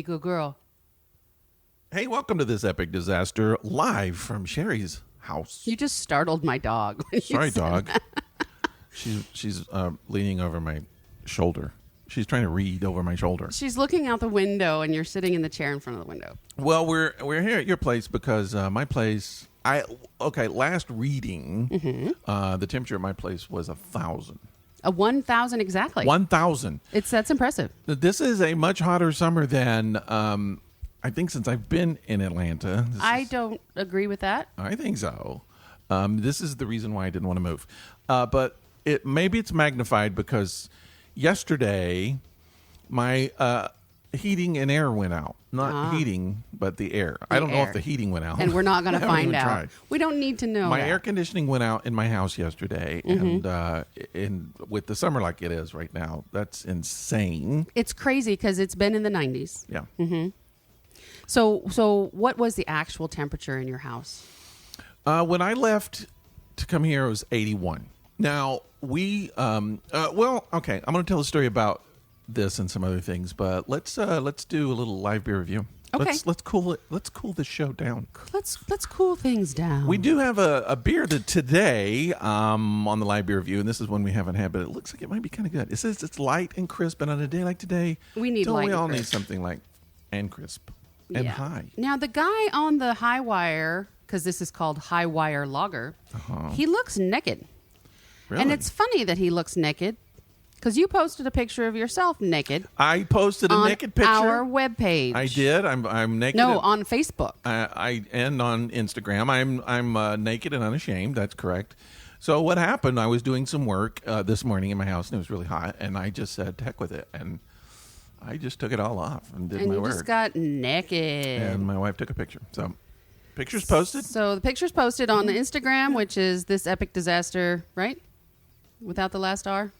be a good girl. Hey, welcome to this epic disaster live from Cheri's house. You just startled my dog. Sorry, dog. She's leaning over my shoulder. She's trying to read over my shoulder. She's looking out the window, and you're sitting in the chair in front of the window. Well, we're here at your place because my place. Last reading, the temperature at my place was 1,000. 1,000 exactly. 1,000. That's impressive. This is a much hotter summer than I think since I've been in Atlanta. I don't agree with that. I think so. This is the reason why I didn't want to move. But maybe it's magnified because yesterday my heating and air went out. Not heating, but the air. I don't know if the heating went out. And we're not going to find out. Tried. We don't need to know. My air conditioning went out in my house yesterday. And with the summer like it is right now, that's insane. It's crazy because it's been in the 90s. Yeah. Mm-hmm. So what was the actual temperature in your house? When I left to come here, it was 81. Now, we, I'm going to tell a story about this and some other things, but let's do a little live beer review. Okay. Let's cool this show down. Let's cool things down. We do have a beer today on the live beer review, and this is one we haven't had, but it looks like it might be kind of good. It says it's light and crisp, and on a day like today, we need light. We all and need crisp. something like and crisp and high. Now the guy on the Hi Wire, because this is called Hi Wire Lager, he looks naked. Really? And it's funny that he looks naked because you posted a picture of yourself naked. I posted a naked picture on our webpage. I did. I'm naked. No, on Facebook. And on Instagram. I'm naked and unashamed. That's correct. So what happened? I was doing some work this morning in my house, and it was really hot. And I just said, "Heck with it," and I just took it all off and did my work. And you just got naked. And my wife took a picture. So pictures posted. So the picture's posted on the Instagram, which is This Epic Disaster, right? Without the last R?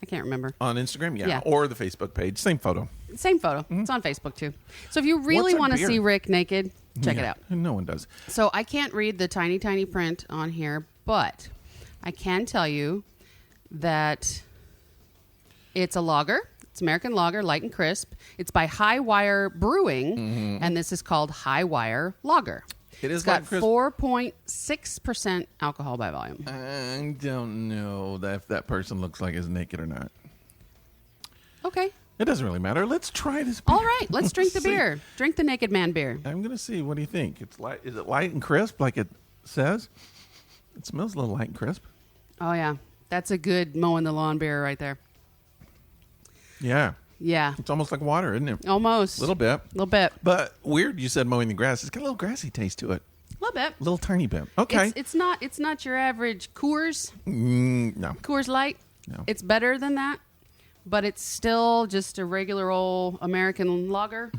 I can't remember. On Instagram, yeah. Or the Facebook page. Same photo. Same photo. It's on Facebook, too. So if you really want to see Rick naked, check it out. No one does. So I can't read the tiny, tiny print on here, but I can tell you that it's a lager. It's American lager, light and crisp. It's by Hi Wire Brewing, and this is called Hi Wire Lager. It's got 4.6% alcohol by volume. I don't know if that person looks like is naked or not. Okay. It doesn't really matter. Let's try this beer. All right. Let's drink the beer. Drink the Naked Man beer. I'm going to see. What do you think? It's light. Is it light and crisp like it says? It smells a little light and crisp. Oh, yeah. That's a good mowing the lawn beer right there. Yeah. Yeah. It's almost like water, isn't it? Almost. A little bit. A little bit. But weird you said mowing the grass. It's got a little grassy taste to it. A little bit. A little tiny bit. Okay. It's not your average Coors. No. Coors Light. No. It's better than that, but it's still just a regular old American lager,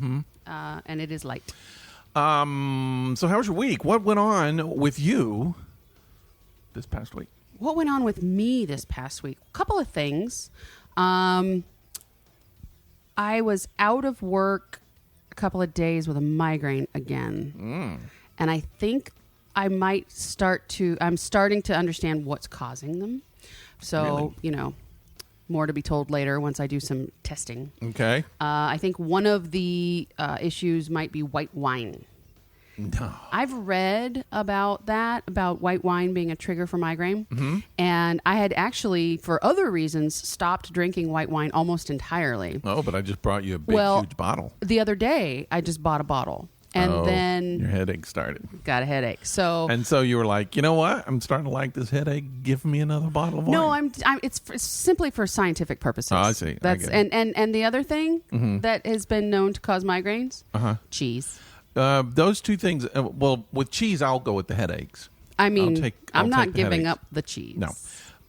and it is light. So how was your week? What went on with you this past week? What went on with me this past week? A couple of things. I was out of work a couple of days with a migraine again. And I think I'm starting to understand what's causing them. So, Really? More to be told later once I do some testing. Okay. I think one of the issues might be white wine. No. I've read about white wine being a trigger for migraine. And I had actually, for other reasons, stopped drinking white wine almost entirely. Oh, but I just brought you a huge bottle. The other day, I just bought a bottle. And then your headache started. Got a headache. And so you were like, you know what? I'm starting to like this headache. Give me another bottle of wine. No, it's simply for scientific purposes. Oh, I see. That's and the other thing that has been known to cause migraines, cheese. Those two things. Well, with cheese, I'll go with the headaches. I mean, I'm not giving headaches. up the cheese. No.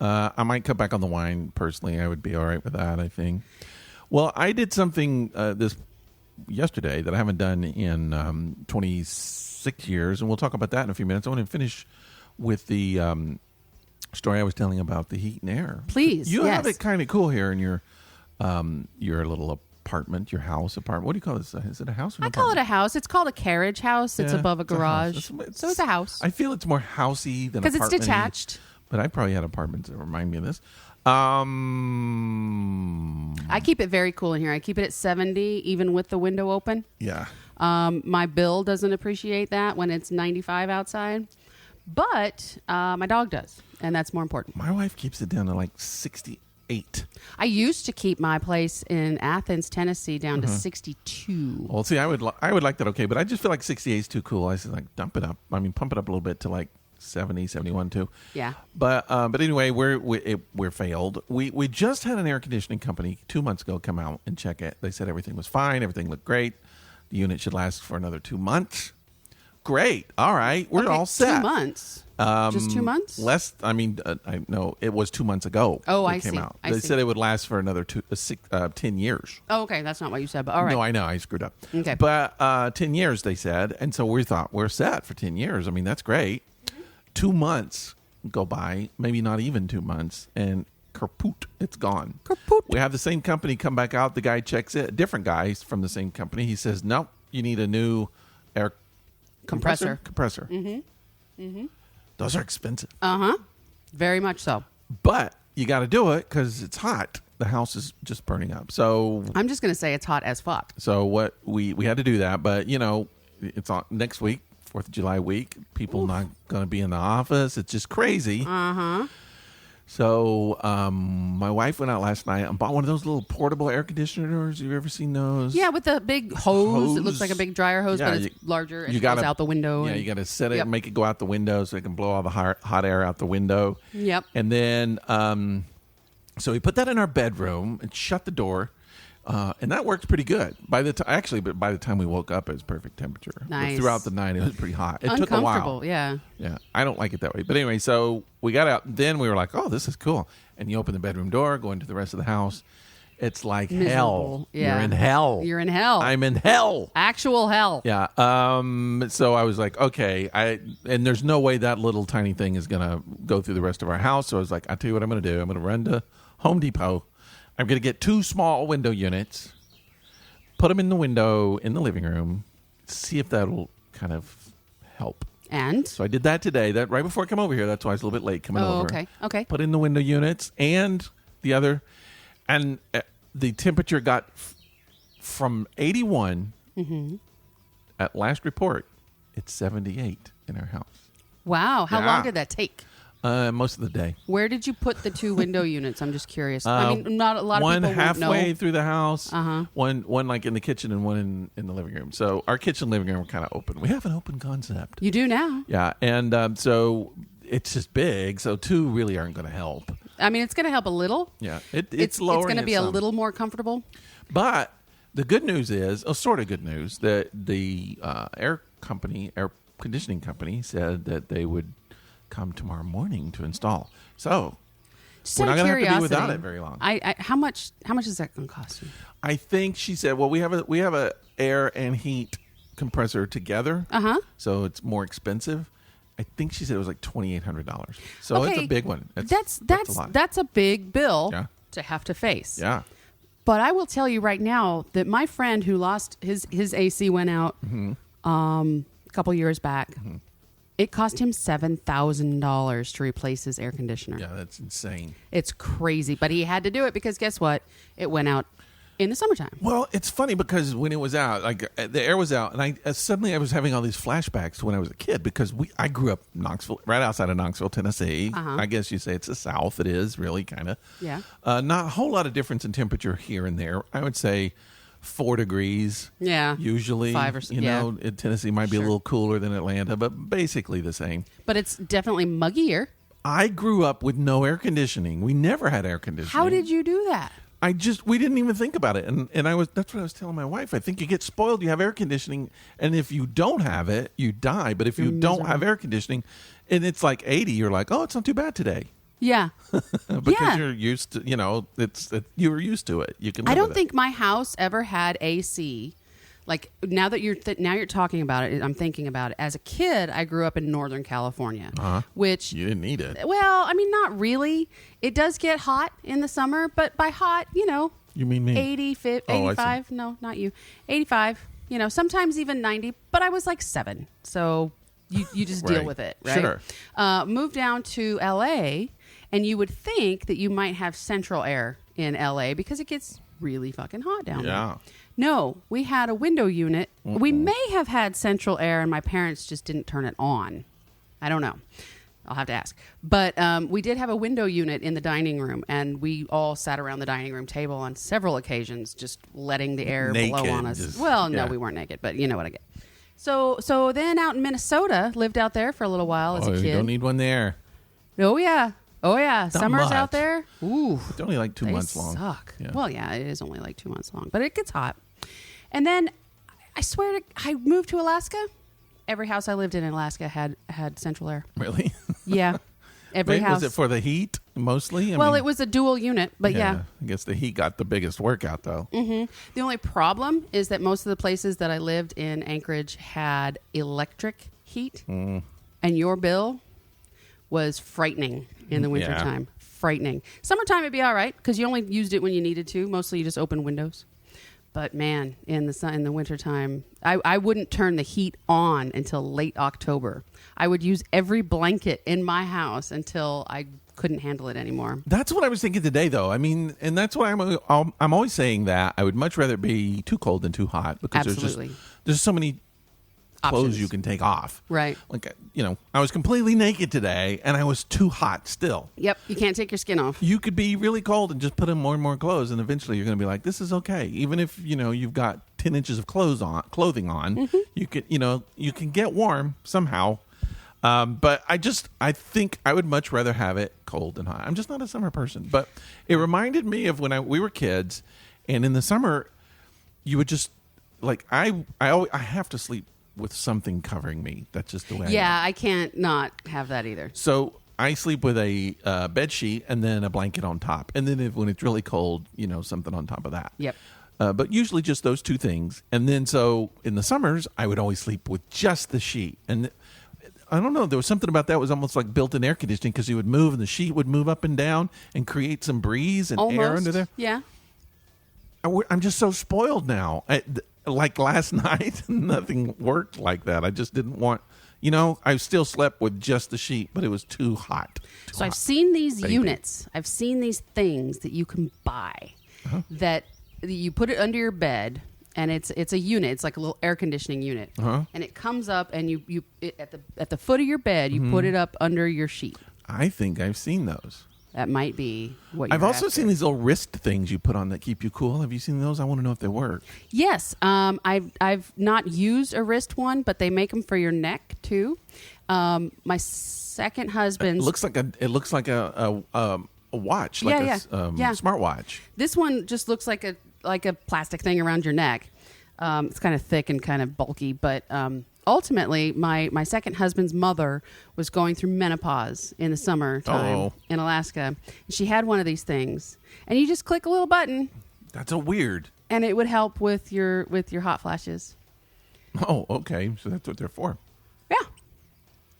I might cut back on the wine. Personally, I would be all right with that, I think. Well, I did something yesterday that I haven't done in 26 years, and we'll talk about that in a few minutes. I want to finish with the story I was telling about the heat and air. Please, you have it kind of cool here in your little apartment, your house apartment. What do you call this? Is it a house or an apartment? I call it a house. It's called a carriage house. It's above a garage. So it's a house. I feel it's more housey than because apartment-y. it's detached. But I probably had apartments that remind me of this. I I keep it very cool in here. I keep it at 70, even with the window open. Yeah. My bill doesn't appreciate that when it's 95 outside, but my dog does, and that's more important. My wife keeps it down to like 68. I used to keep my place in Athens, Tennessee, down to 62. Well, see, I would like that, okay, but I just feel like 68 is too cool. I said, like, dump it up. I mean, pump it up a little bit to like 70, 71 too. Yeah. But anyway, we're failed. We just had an air conditioning company 2 months ago come out and check it. They said everything was fine. Everything looked great. The unit should last for another 2 months. Great. All right. We're all set. 2 months? Just 2 months? Less. I mean, I know it was 2 months ago. Oh, it I came see. out. I They see. said it would last for another 10 years. Oh, okay. That's not what you said, but all right. No, I know. I screwed up. Okay. But 10 years, they said. And so we thought we're set for 10 years. I mean, that's great. 2 months go by, maybe not even 2 months, and kaput, it's gone. Kaput. We have the same company come back out. The guy checks it. Different guy from the same company. He says, no, you need a new air compressor. Those are expensive. Very much so. But you got to do it because it's hot. The house is just burning up. So I'm just going to say it's hot as fuck. So what we had to do that, but it's on next week, 4th of July week. People not going to be in the office. It's just crazy. So my wife went out last night and bought one of those little portable air conditioners. You've ever seen those? Yeah, with the big hose. It looks like a big dryer hose, Yeah, but it's larger. It you goes gotta- out the window. Yeah, and- you got to set it Yep. and make it go out the window so it can blow all the hot air out the window. Yep. And then, so we put that in our bedroom and shut the door. And that worked pretty good. By the time we woke up, it was perfect temperature. But Nice. throughout the night, it was pretty hot. It took a Uncomfortable, while. yeah. Yeah, I don't like it that way. But anyway, so we got out. Then we were like, "Oh, this is cool." And you open the bedroom door, go into the rest of the house. It's like hell. Miserable. Yeah. You're in hell. You're in hell. I'm in hell. Actual hell. Yeah. So I was like, okay. And there's no way that little tiny thing is gonna go through the rest of our house. So I was like, I'll tell you what I'm gonna do. I'm gonna run to Home Depot. I'm gonna get 2 small window units. Put them in the window in the living room. See if that'll kind of help. And? So I did that today. That right before I come over here. That's why I was a little bit late coming over. Okay. Put in the window units and the other, and the temperature got from 81 at last report. It's 78 in our house. Wow. How Yeah. long did that take? Most of the day. Where did you put the 2 window units? I'm just curious. I mean, not a lot of one people won't know. halfway through the house, one like in the kitchen and one in the living room. So our kitchen and living room are kind of open. We have an open concept. You do now. Yeah, and so it's just big. So 2 really aren't going to help. I mean, it's going to help a little. Yeah, it's lowering. It's going to be a some. little more comfortable. But the good news is, sort of good news, that the air conditioning company said that they would come tomorrow morning to install. So Just we're out not of going to have to be curiosity, without it very long. How much is that going to cost you? I think she said, well, we have a air and heat compressor together. So it's more expensive. I think she said it was like $2,800. So it's a big one. That's a lot. That's a big bill Yeah. to have to face. Yeah. But I will tell you right now that my friend who lost his AC went out a couple years back. It cost him $7,000 to replace his air conditioner. Yeah, that's insane. It's crazy, but he had to do it because guess what? It went out in the summertime. Well, it's funny because when it was out, like the air was out, and suddenly I was having all these flashbacks to when I was a kid because I grew up in Knoxville, right outside of Knoxville, Tennessee. I guess you say it's the South. It is really kind of. Yeah. Not a whole lot of difference in temperature here and there. I would say 4 degrees. Yeah. Usually, 5 or so. Tennessee might be a little cooler than Atlanta, but basically the same. But it's definitely muggier. I grew up with no air conditioning. We never had air conditioning. How did you do that? We didn't even think about it. And that's what I was telling my wife. I think you get spoiled. You have air conditioning. And if you don't have it, you die. But if you don't have air conditioning and it's like 80, you're like, oh, it's not too bad today. Yeah. Because you're used to, you were used to it. You can live I don't with think my house ever had AC. Like now that you're talking about it, I'm thinking about it. As a kid, I grew up in Northern California, which it. You didn't need it. well, I mean, not really. It does get hot in the summer, but by hot, You mean me? 80, 50, Oh, I see. 85. No, not you. 85. Sometimes even 90. But I was like 7, so you just deal Right. with it, right? Sure. Moved down to LA, and you would think that you might have central air in LA because it gets really fucking hot down Yeah. there. No, we had a window unit. We may have had central air, and my parents just didn't turn it on. I don't know. I'll have to ask. But we did have a window unit in the dining room, and we all sat around the dining room table on several occasions, just letting the air blow on us. No, we weren't naked, but you know what I get. So then out in Minnesota, lived out there for a little while as a kid. You don't need one there. Oh, yeah. Summers much. out there. Ooh. It's only like 2 months long. Suck. Yeah. Well, yeah, it is only like 2 months long, but it gets hot. And then I swear I moved to Alaska. Every house I lived in Alaska had central air. Really? Yeah. Every house. Was it for the heat mostly? It was a dual unit, but yeah. I guess the heat got the biggest workout, though. Mm-hmm. The only problem is that most of the places that I lived in Anchorage had electric heat, and your bill was frightening in the wintertime. Yeah. Frightening. Summertime, it'd be all right because you only used it when you needed to. Mostly you just open windows. But man, in the wintertime, I wouldn't turn the heat on until late October. I would use every blanket in my house until I couldn't handle it anymore. That's what I was thinking today, though. I mean, and that's why I'm always saying that I would much rather be too cold than too hot because there's so many clothes you can take off. Right. Like, I was completely naked today and I was too hot still. Yep. You can't take your skin off. You could be really cold and just put in more and more clothes, and eventually you're going to be like, this is okay. Even if, you've got 10 inches of clothing on, you can get warm somehow. But I think I would much rather have it cold than hot. I'm just not a summer person. But it reminded me of when we were kids, and in the summer, you would just, like, I have to sleep with something covering me. That's just the way I am. Yeah, I can't not have that either. So I sleep with a bed sheet and then a blanket on top. And then when it's really cold, something on top of that. Yep. But usually just those two things. And then so in the summers, I would always sleep with just the sheet. And I don't know, there was something about that was almost like built-in air conditioning because you would move and the sheet would move up and down and create some breeze and air under there. Yeah. I'm just so spoiled now. Like last night, nothing worked like that. I just didn't want, I still slept with just the sheet, but it was too hot. I've seen these units. I've seen these things that you can buy that you put it under your bed, and it's a unit. It's like a little air conditioning unit, and it comes up, and you at the foot of your bed, you put it up under your sheet. I think I've seen those. That might be what you're I've also after. seen these little wrist things you put on that keep you cool. Have you seen those? I want to know if they work. Yes. I've not used a wrist one, but they make them for your neck too. My second husband's It looks like a watch, like a smartwatch. This one just looks like a plastic thing around your neck. It's kind of thick and kind of bulky, but ultimately, my second husband's mother was going through menopause in the summertime in Alaska. She had one of these things, and you just click a little button. That's weird. And it would help with your hot flashes. Oh, okay. So that's what they're for. Yeah.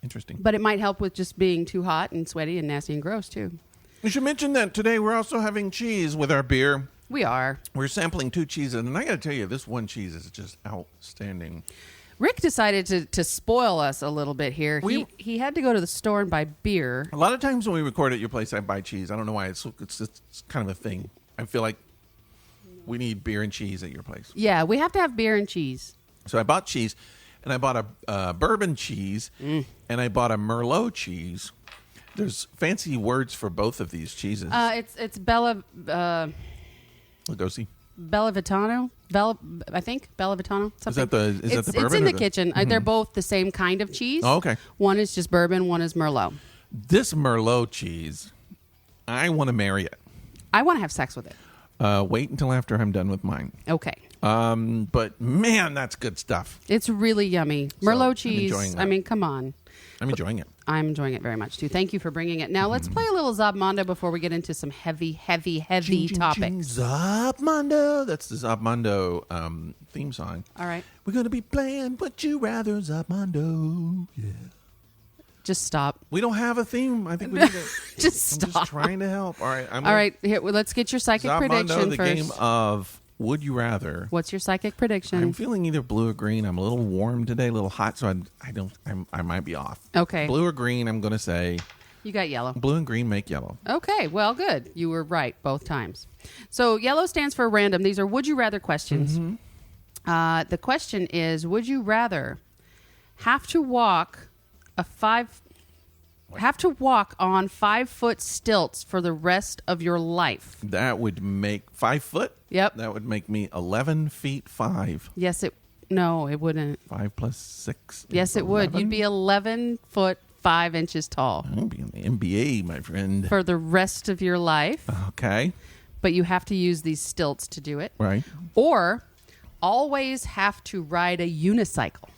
Interesting. But it might help with just being too hot and sweaty and nasty and gross, too. We should mention that today we're also having cheese with our beer. We are. We're sampling 2 cheeses, and I got to tell you, this one cheese is just outstanding. Rick decided to spoil us a little bit here. He had to go to the store and buy beer. A lot of times when we record at your place, I buy cheese. I don't know why. It's kind of a thing. I feel like we need beer and cheese at your place. Yeah, we have to have beer and cheese. So I bought cheese, and I bought a bourbon cheese, and I bought a Merlot cheese. There's fancy words for both of these cheeses. It's Bella... Lugosi. Bella Vitano, I think Bella Vitano. Something. Is that the bourbon? It's in the kitchen. They're both the same kind of cheese. Oh, okay. One is just bourbon. One is Merlot. This Merlot cheese, I want to marry it. I want to have sex with it. Wait until after I'm done with mine. Okay. But man, that's good stuff. It's really yummy. Merlot cheese. I mean, come on. I'm enjoying it. I'm enjoying it very much, too. Thank you for bringing it. Now, let's play a little Zabmondo before we get into some heavy topics. Zabmondo. That's the Zabmondo theme song. All right. We're going to be playing Would You Rather Zabmondo. Yeah. Just stop. We don't have a theme. I think we need to. Just stop. I'm just trying to help. All right. All right. Here, let's get your psychic prediction Zabmondo, the first. game of Would You Rather. What's your psychic prediction? I'm feeling either blue or green. I'm a little warm today, a little hot, so I might be off. Okay. Blue or green, I'm going to say You got yellow. Blue and green make yellow. Okay, well, good. You were right both times. So yellow stands for random. These are would you rather questions. Mm-hmm. The question is, would you rather have to walk on 5-foot stilts for the rest of your life? That would make 5 foot? Yep. That would make me 11 feet 5. Yes, no, it wouldn't. 5 plus 6. Yes, it would. You'd be 11 foot 5 inches tall. I'll be in the NBA, my friend. For the rest of your life. Okay. But you have to use these stilts to do it. Right. Or always have to ride a unicycle.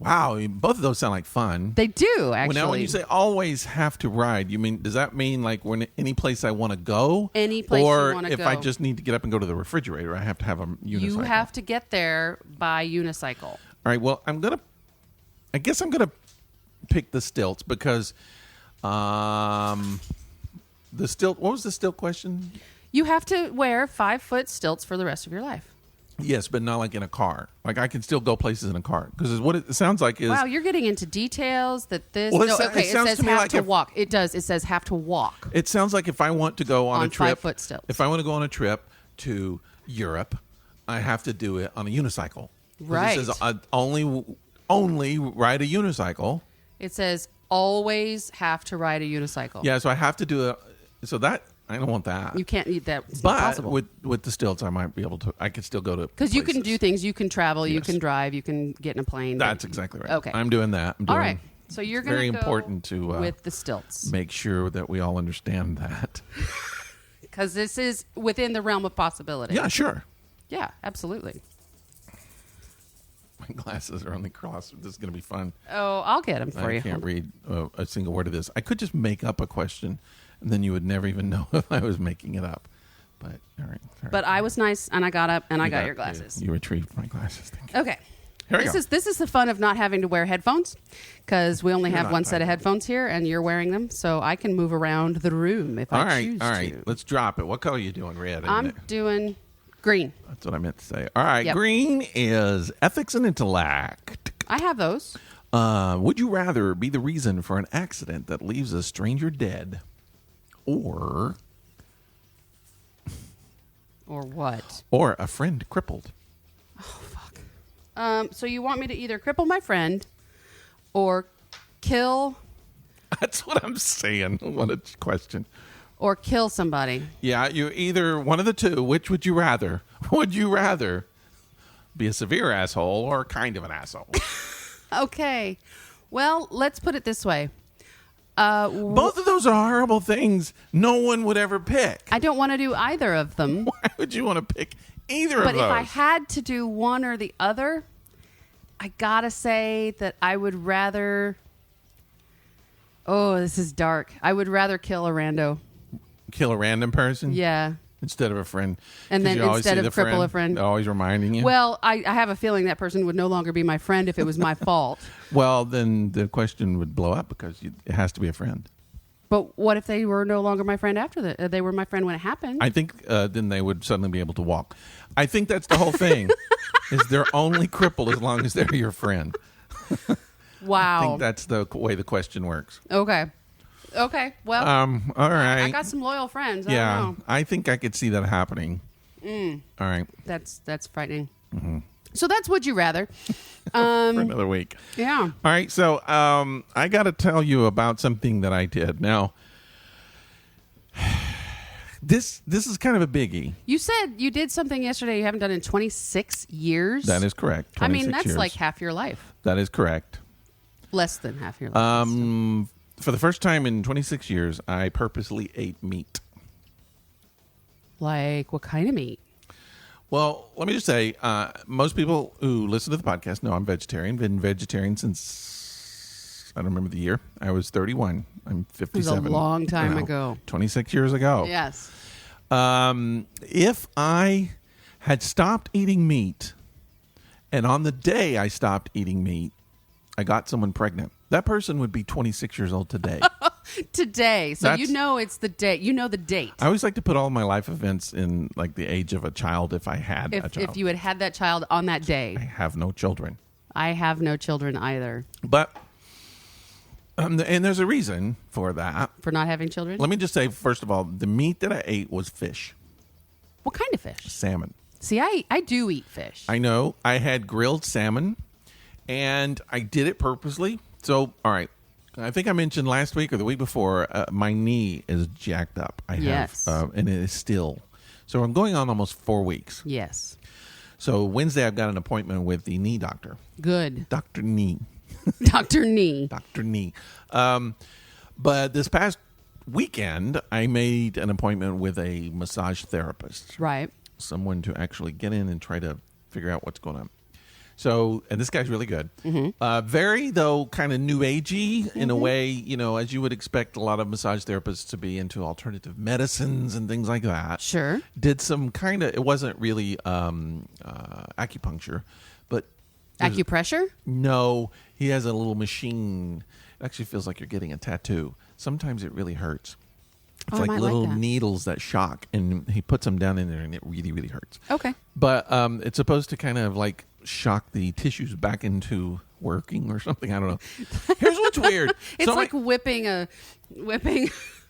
Wow, both of those sound like fun. They do, actually. Well, now, when you say always have to ride, does that mean like when any place I want to go? Any place you want to go. Or if I just need to get up and go to the refrigerator, I have to have a unicycle? You have to get there by unicycle. All right, well, I guess I'm going to pick the stilts because what was the stilt question? You have to wear 5-foot stilts for the rest of your life. Yes, but not like in a car. Like I can still go places in a car because what it sounds like is. Wow, you're getting into details that this. Well, it says have to walk. It does. It says have to walk. It sounds like if I want to go on a trip, 5-foot stilts. If I want to go on a trip to Europe, I have to do it on a unicycle. Right. It says only ride a unicycle. It says always have to ride a unicycle. Yeah, so I have to do it. So that. I don't want that. You can't eat that. It's but not possible. with the stilts, I might be able to. I could still go to because you can do things. You can travel. Yes. You can drive. You can get in a plane. That's exactly right. Okay, I'm doing that. All right. So you're going to very go important to with the stilts. Make sure that we all understand that because this is within the realm of possibility. Yeah, sure. Yeah, absolutely. My glasses are on the cross. This is going to be fun. Oh, I'll get them for you. I can't read a single word of this. I could just make up a question. And then you would never even know if I was making it up. But all right. But I was nice, and I got up, and I got your glasses. You retrieved my glasses. Thank you. Okay. Here we go. This is the fun of not having to wear headphones, because we only have one set of headphones here, and you're wearing them, so I can move around the room if I choose to. All right. Let's drop it. What color are you doing? Red. I'm doing green. That's what I meant to say. All right. Yep. Green is ethics and intellect. I have those. Would you rather be the reason for an accident that leaves a stranger dead? Or what? Or a friend crippled. Oh, fuck. So you want me to either cripple my friend or kill... That's what I'm saying. What a question. Or kill somebody. Yeah, you either one of the two. Which would you rather? Would you rather be a severe asshole or kind of an asshole? Okay. Well, let's put it this way. Both of those are horrible things no one would ever pick. I don't want to do either of them. Why would you want to pick either of those? But if I had to do one or the other, I gotta say that I would rather... Oh, this is dark. I would rather kill a rando. Kill a random person? Yeah. Instead of a friend. And then instead of cripple a friend. Always reminding you. Well, I have a feeling that person would no longer be my friend if it was my fault. Well, then the question would blow up because it has to be a friend. But what if they were no longer my friend after that? They were my friend when it happened. I think then they would suddenly be able to walk. I think that's the whole thing. Is they're only crippled as long as they're your friend. Wow. I think that's the way the question works. Okay. Well, all right. I got some loyal friends. Yeah, I don't know. I think I could see that happening. All right. That's frightening. Mm-hmm. So that's would you rather. For another week. Yeah. All right. So I got to tell you about something that I did. Now, this is kind of a biggie. You said you did something yesterday you haven't done in 26 years. That is correct. I mean, that's years. like half your life. That is correct. Less than half your life. For the first time in 26 years, I purposely ate meat. Like what kind of meat? Well, let me just say, most people who listen to the podcast know I'm vegetarian. Been vegetarian since, I don't remember the year. I was 31. I'm 57. It was a long time ago. 26 years ago. Yes. If I had stopped eating meat, and on the day I stopped eating meat, I got someone pregnant, that person would be 26 years old today. Today. So you know it's the date. You know the date. I always like to put all my life events in like the age of a child if I had a child. If you had that child on that day. I have no children. I have no children either. But And there's a reason for that. For not having children? Let me just say, first of all, the meat that I ate was fish. What kind of fish? Salmon. See, I do eat fish. I know. I had grilled salmon, and I did it purposely. So, all right. I think I mentioned last week or the week before, my knee is jacked up. Yes. And it is still. So I'm going on almost 4 weeks. Yes. So Wednesday, I've got an appointment with the knee doctor. Good. Dr. Knee. Dr. Knee. Dr. Knee. But this past weekend, I made an appointment with a massage therapist. Right. Someone to actually get in and try to figure out what's going on. So, and this guy's really good. Mm-hmm. Very, though, kind of new agey in a way, as you would expect a lot of massage therapists to be into alternative medicines and things like that. Sure. Did some kind of, it wasn't really acupuncture, but. Acupressure? No, he has a little machine. It actually feels like you're getting a tattoo. Sometimes it really hurts. It's like little needles that shock, and he puts them down in there, and it really, really hurts. Okay. But it's supposed to kind of like shock the tissues back into working or something. I don't know. Here's what's weird. It's so like whipping.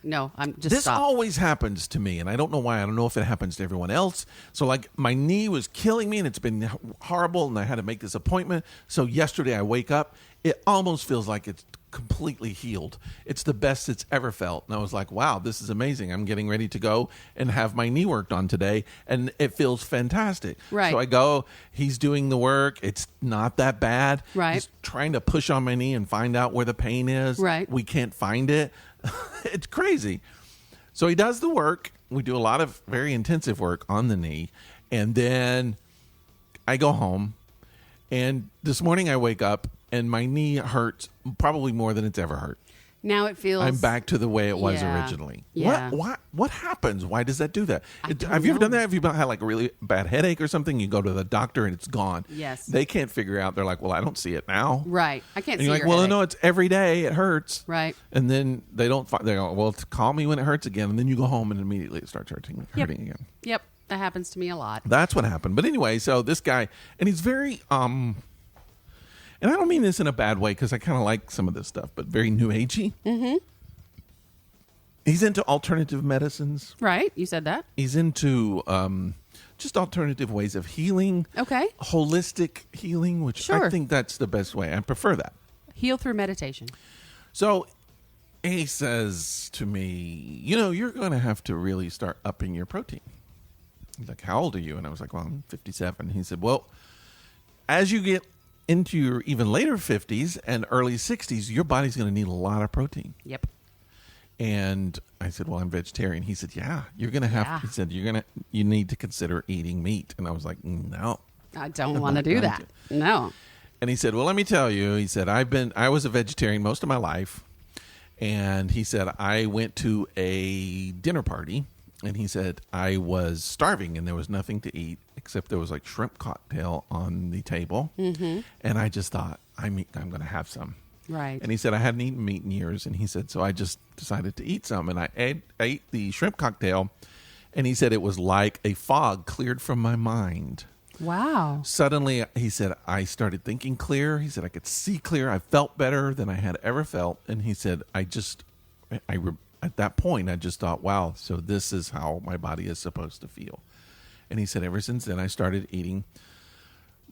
No, I'm just This stop. always happens to me, and I don't know why. I don't know if it happens to everyone else. So, like, my knee was killing me, and it's been horrible, and I had to make this appointment. So yesterday I wake up. It almost feels like it's completely healed. It's the best it's ever felt. And I was like, wow, this is amazing. I'm getting ready to go and have my knee worked on today, and it feels fantastic. Right. So I go, he's doing the work. It's not that bad. Right. He's trying to push on my knee and find out where the pain is. Right. We can't find it. It's crazy. So he does the work. We do a lot of very intensive work on the knee. And then I go home. And this morning I wake up and my knee hurts probably more than it's ever hurt. Now it feels... I'm back to the way it was Yeah. originally. Yeah. What happens? Why does that do that? don't Have you ever know. done that? Have you had like a really bad headache or something? You go to the doctor and it's gone. Yes. They can't figure out. They're like, well, I don't see it now. Right. I can't And see you're like, your well, headache. no, it's every day. It hurts. Right. And then they don't. They go, well, call me when it hurts again. And then you go home and immediately it starts hurting again. Yep. That happens to me a lot. That's what happened. But anyway, so this guy, and he's very, and I don't mean this in a bad way because I kind of like some of this stuff, but very new agey. Mm-hmm. He's into alternative medicines. Right. You said that. He's into just alternative ways of healing. Okay. Holistic healing, which Sure. I think that's the best way. I prefer that. Heal through meditation. So he says to me, you're going to have to really start upping your protein. He's like, how old are you? And I was like, well, I'm 57. He said, well, as you get into your even later 50s and early 60s, your body's going to need a lot of protein. Yep. And I said, well, I'm vegetarian. He said, yeah, you're going to have, Yeah. he said, you need to consider eating meat. And I was like, no. I don't want to do that. No. And he said, well, let me tell you, he said, I was a vegetarian most of my life. And he said, I went to a dinner party and he said, I was starving and there was nothing to eat except there was like shrimp cocktail on the table. Mm-hmm. And I just thought, I'm going to have some. Right. And he said, I hadn't eaten meat in years. And he said, so I just decided to eat some. And I ate the shrimp cocktail. And he said, it was like a fog cleared from my mind. Wow. Suddenly, he said, I started thinking clear. He said, I could see clear. I felt better than I had ever felt. And he said, at that point, I just thought, wow, so this is how my body is supposed to feel. And he said, ever since then, I started eating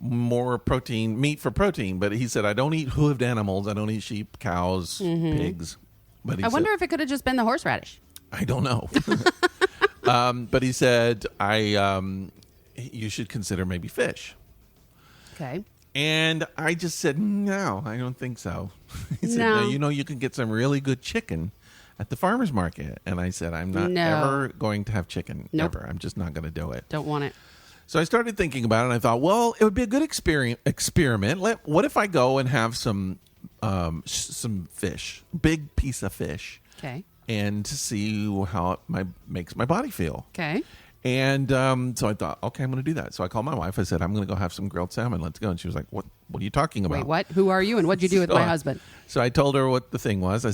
more protein, meat for protein. But he said, I don't eat hooved animals. I don't eat sheep, cows, pigs. But he I said, wonder if it could have just been the horseradish. I don't know. But he said, you should consider maybe fish. Okay. And I just said, no, I don't think so. He said, No. no, you can get some really good chicken at the farmer's market. And I said, I'm not No. ever going to have chicken, Nope. ever. I'm just not going to do it. Don't want it. So I started thinking about it, and I thought, well, it would be a good experiment. What if I go and have some fish, big piece of fish, Okay. and to see how it makes my body feel. Okay. And so I thought, okay, I'm going to do that. So I called my wife. I said, I'm going to go have some grilled salmon. Let's go. And she was like, what are you talking about? Wait, what? Who are you and what'd you do with my husband? So I told her what the thing was.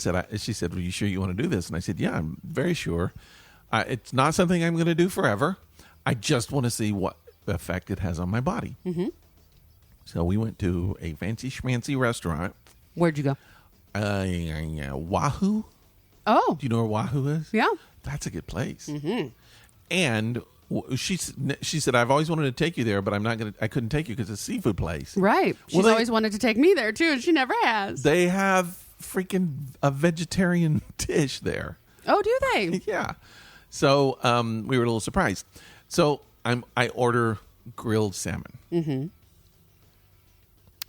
She said, well, you sure you want to do this? And I said, yeah, I'm very sure. It's not something I'm going to do forever. I just want to see what effect it has on my body. Mm-hmm. So we went to a fancy schmancy restaurant. Where'd you go? Wahoo. Oh. Do you know where Wahoo is? Yeah. That's a good place. And she said, I've always wanted to take you there, but I couldn't take you because it's a seafood place. Right. She's always wanted to take me there, too, and she never has. They have freaking a vegetarian dish there. Oh, do they? Yeah. So we were a little surprised. So I order grilled salmon. Mm-hmm.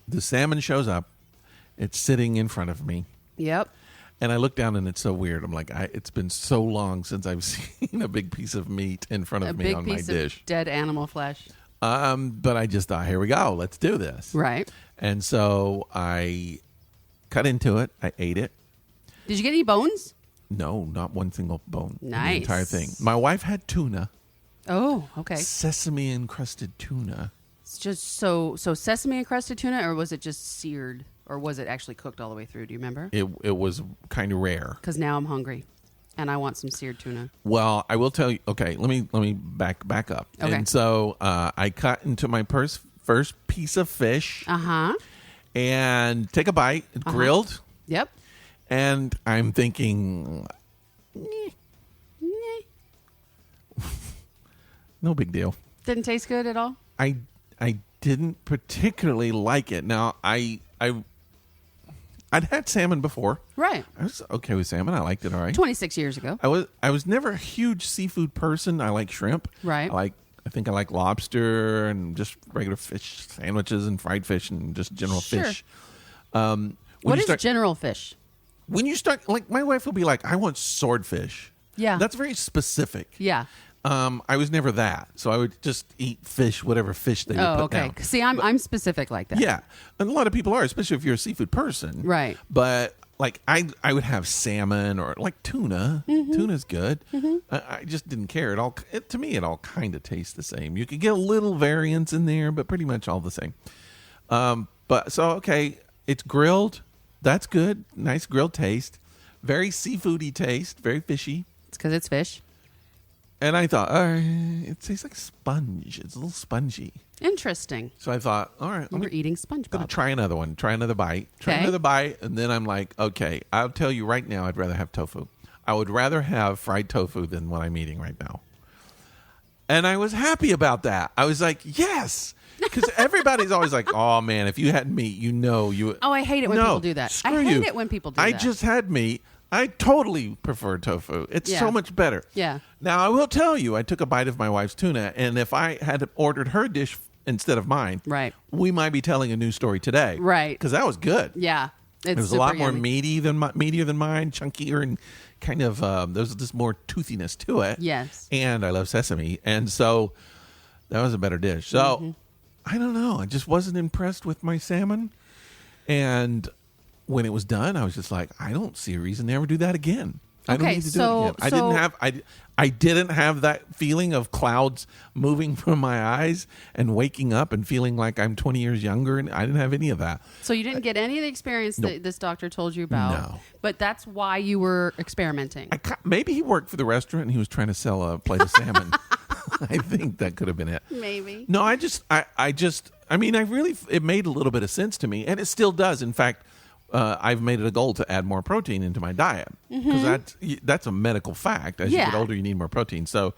The salmon shows up. It's sitting in front of me. Yep. And I look down and it's so weird. I'm like, it's been so long since I've seen a big piece of meat in front of me on my dish. A big piece of dead animal flesh. But I just thought, here we go. Let's do this. Right. And so I cut into it. I ate it. Did you get any bones? No, not one single bone. Nice. The entire thing. My wife had tuna. Oh, okay. Sesame encrusted tuna. It's just so sesame encrusted tuna, or was it just seared? Or was it actually cooked all the way through? Do you remember? It was kind of rare. Because now I'm hungry, and I want some seared tuna. Well, I will tell you. Okay, let me back up. Okay. And so I cut into my first piece of fish. And take a bite. Grilled. Yep. And I'm thinking, no big deal. Didn't taste good at all? I didn't particularly like it. Now I'd had salmon before. Right. I was okay with salmon. I liked it all right. 26 years ago. I was never a huge seafood person. I like shrimp. Right. I think I like lobster and just regular fish sandwiches and fried fish and just general fish. What is general fish? When you start, like, my wife will be like, I want swordfish. Yeah. That's very specific. Yeah. I was never that. So I would just eat fish, whatever fish they would put down. See, I'm specific like that. Yeah. And a lot of people are, especially if you're a seafood person. Right. But, like, I would have salmon or, like, tuna. Mm-hmm. Tuna's good. Mm-hmm. I just didn't care. To me, it all kind of tastes the same. You could get a little variance in there, but pretty much all the same. It's grilled. That's good. Nice grilled taste. Very seafoody taste. Very fishy. It's because it's fish. And I thought, it tastes like sponge. It's a little spongy. Interesting. So I thought, all right. We're eating SpongeBob. I'm going to try another one. Try another bite. And then I'm like, okay, I'll tell you right now, I'd rather have tofu. I would rather have fried tofu than what I'm eating right now. And I was happy about that. I was like, yes. Because everybody's always like, oh, man, if you had meat, you would. Oh, I hate it when people do that. I hate it when people do that. I just had meat. I totally prefer tofu. It's so much better. Yeah. Now, I will tell you, I took a bite of my wife's tuna, and if I had ordered her dish instead of mine, right, we might be telling a new story today. Right. Because that was good. Yeah. It was a lot more meatier than mine, chunkier, and kind of, there's just more toothiness to it. Yes. And I love sesame. And so that was a better dish. So, I don't know. I just wasn't impressed with my salmon. And when it was done, I was just like, I don't see a reason to ever do that again. I don't need to do it again. I didn't have that feeling of clouds moving from my eyes and waking up and feeling like I'm 20 years younger. And I didn't have any of that. So you didn't get any of the experience that this doctor told you about. No. But that's why you were experimenting. Maybe he worked for the restaurant and he was trying to sell a plate of salmon. I think that could have been it. Maybe. No, it made a little bit of sense to me, and it still does. In fact, I've made it a goal to add more protein into my diet because that's a medical fact. As you get older, you need more protein. So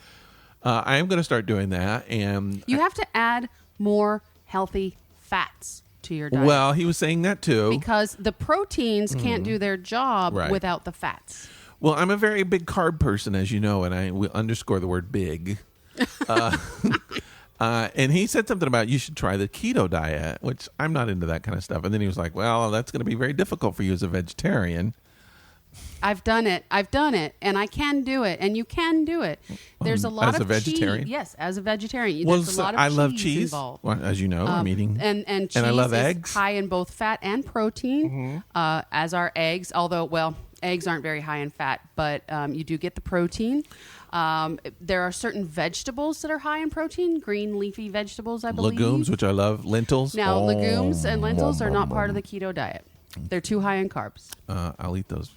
I am going to start doing that. And you have to add more healthy fats to your diet. Well, he was saying that too. Because the proteins can't do their job without the fats. Well, I'm a very big carb person, as you know, and I will underscore the word big. And he said something about you should try the keto diet, which I'm not into that kind of stuff. And then he was like, well, that's going to be very difficult for you as a vegetarian. I've done it, and I can do it, and you can do it. There's a lot of cheese. As a vegetarian? Yes, as a vegetarian. Well, there's a lot of I love cheese involved. Well, as you know, I'm eating. And cheese and I love is eggs. high in both fat and protein, as are eggs, although, eggs aren't very high in fat, but you do get the protein. There are certain vegetables that are high in protein, green leafy vegetables, I believe. Legumes, which I love. Lentils. Now, legumes and lentils are not part of the keto diet. They're too high in carbs. I'll eat those.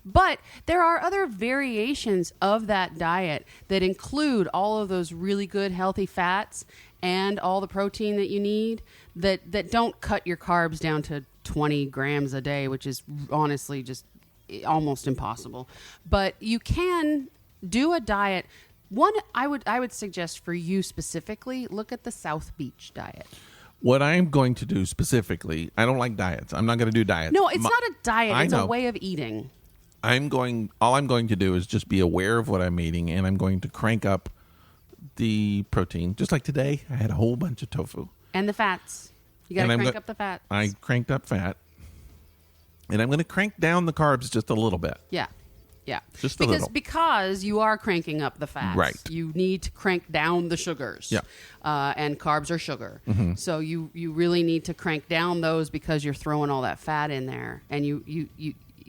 But there are other variations of that diet that include all of those really good healthy fats and all the protein that you need that don't cut your carbs down to 20 grams a day, which is honestly just almost impossible. But you can do a diet. One, I would suggest for you specifically, look at the South Beach diet. What I'm going to do specifically, I don't like diets. I'm not going to do diets. No, it's not a diet. It's a a way of eating. All I'm going to do is just be aware of what I'm eating, and I'm going to crank up the protein. Just like today, I had a whole bunch of tofu. And the fats. You got to crank up the fats. I cranked up fat. And I'm going to crank down the carbs just a little bit. Yeah. Yeah. Just a little. Because you are cranking up the fats. Right. You need to crank down the sugars. Yeah. And carbs are sugar. Mm-hmm. So you really need to crank down those because you're throwing all that fat in there. And you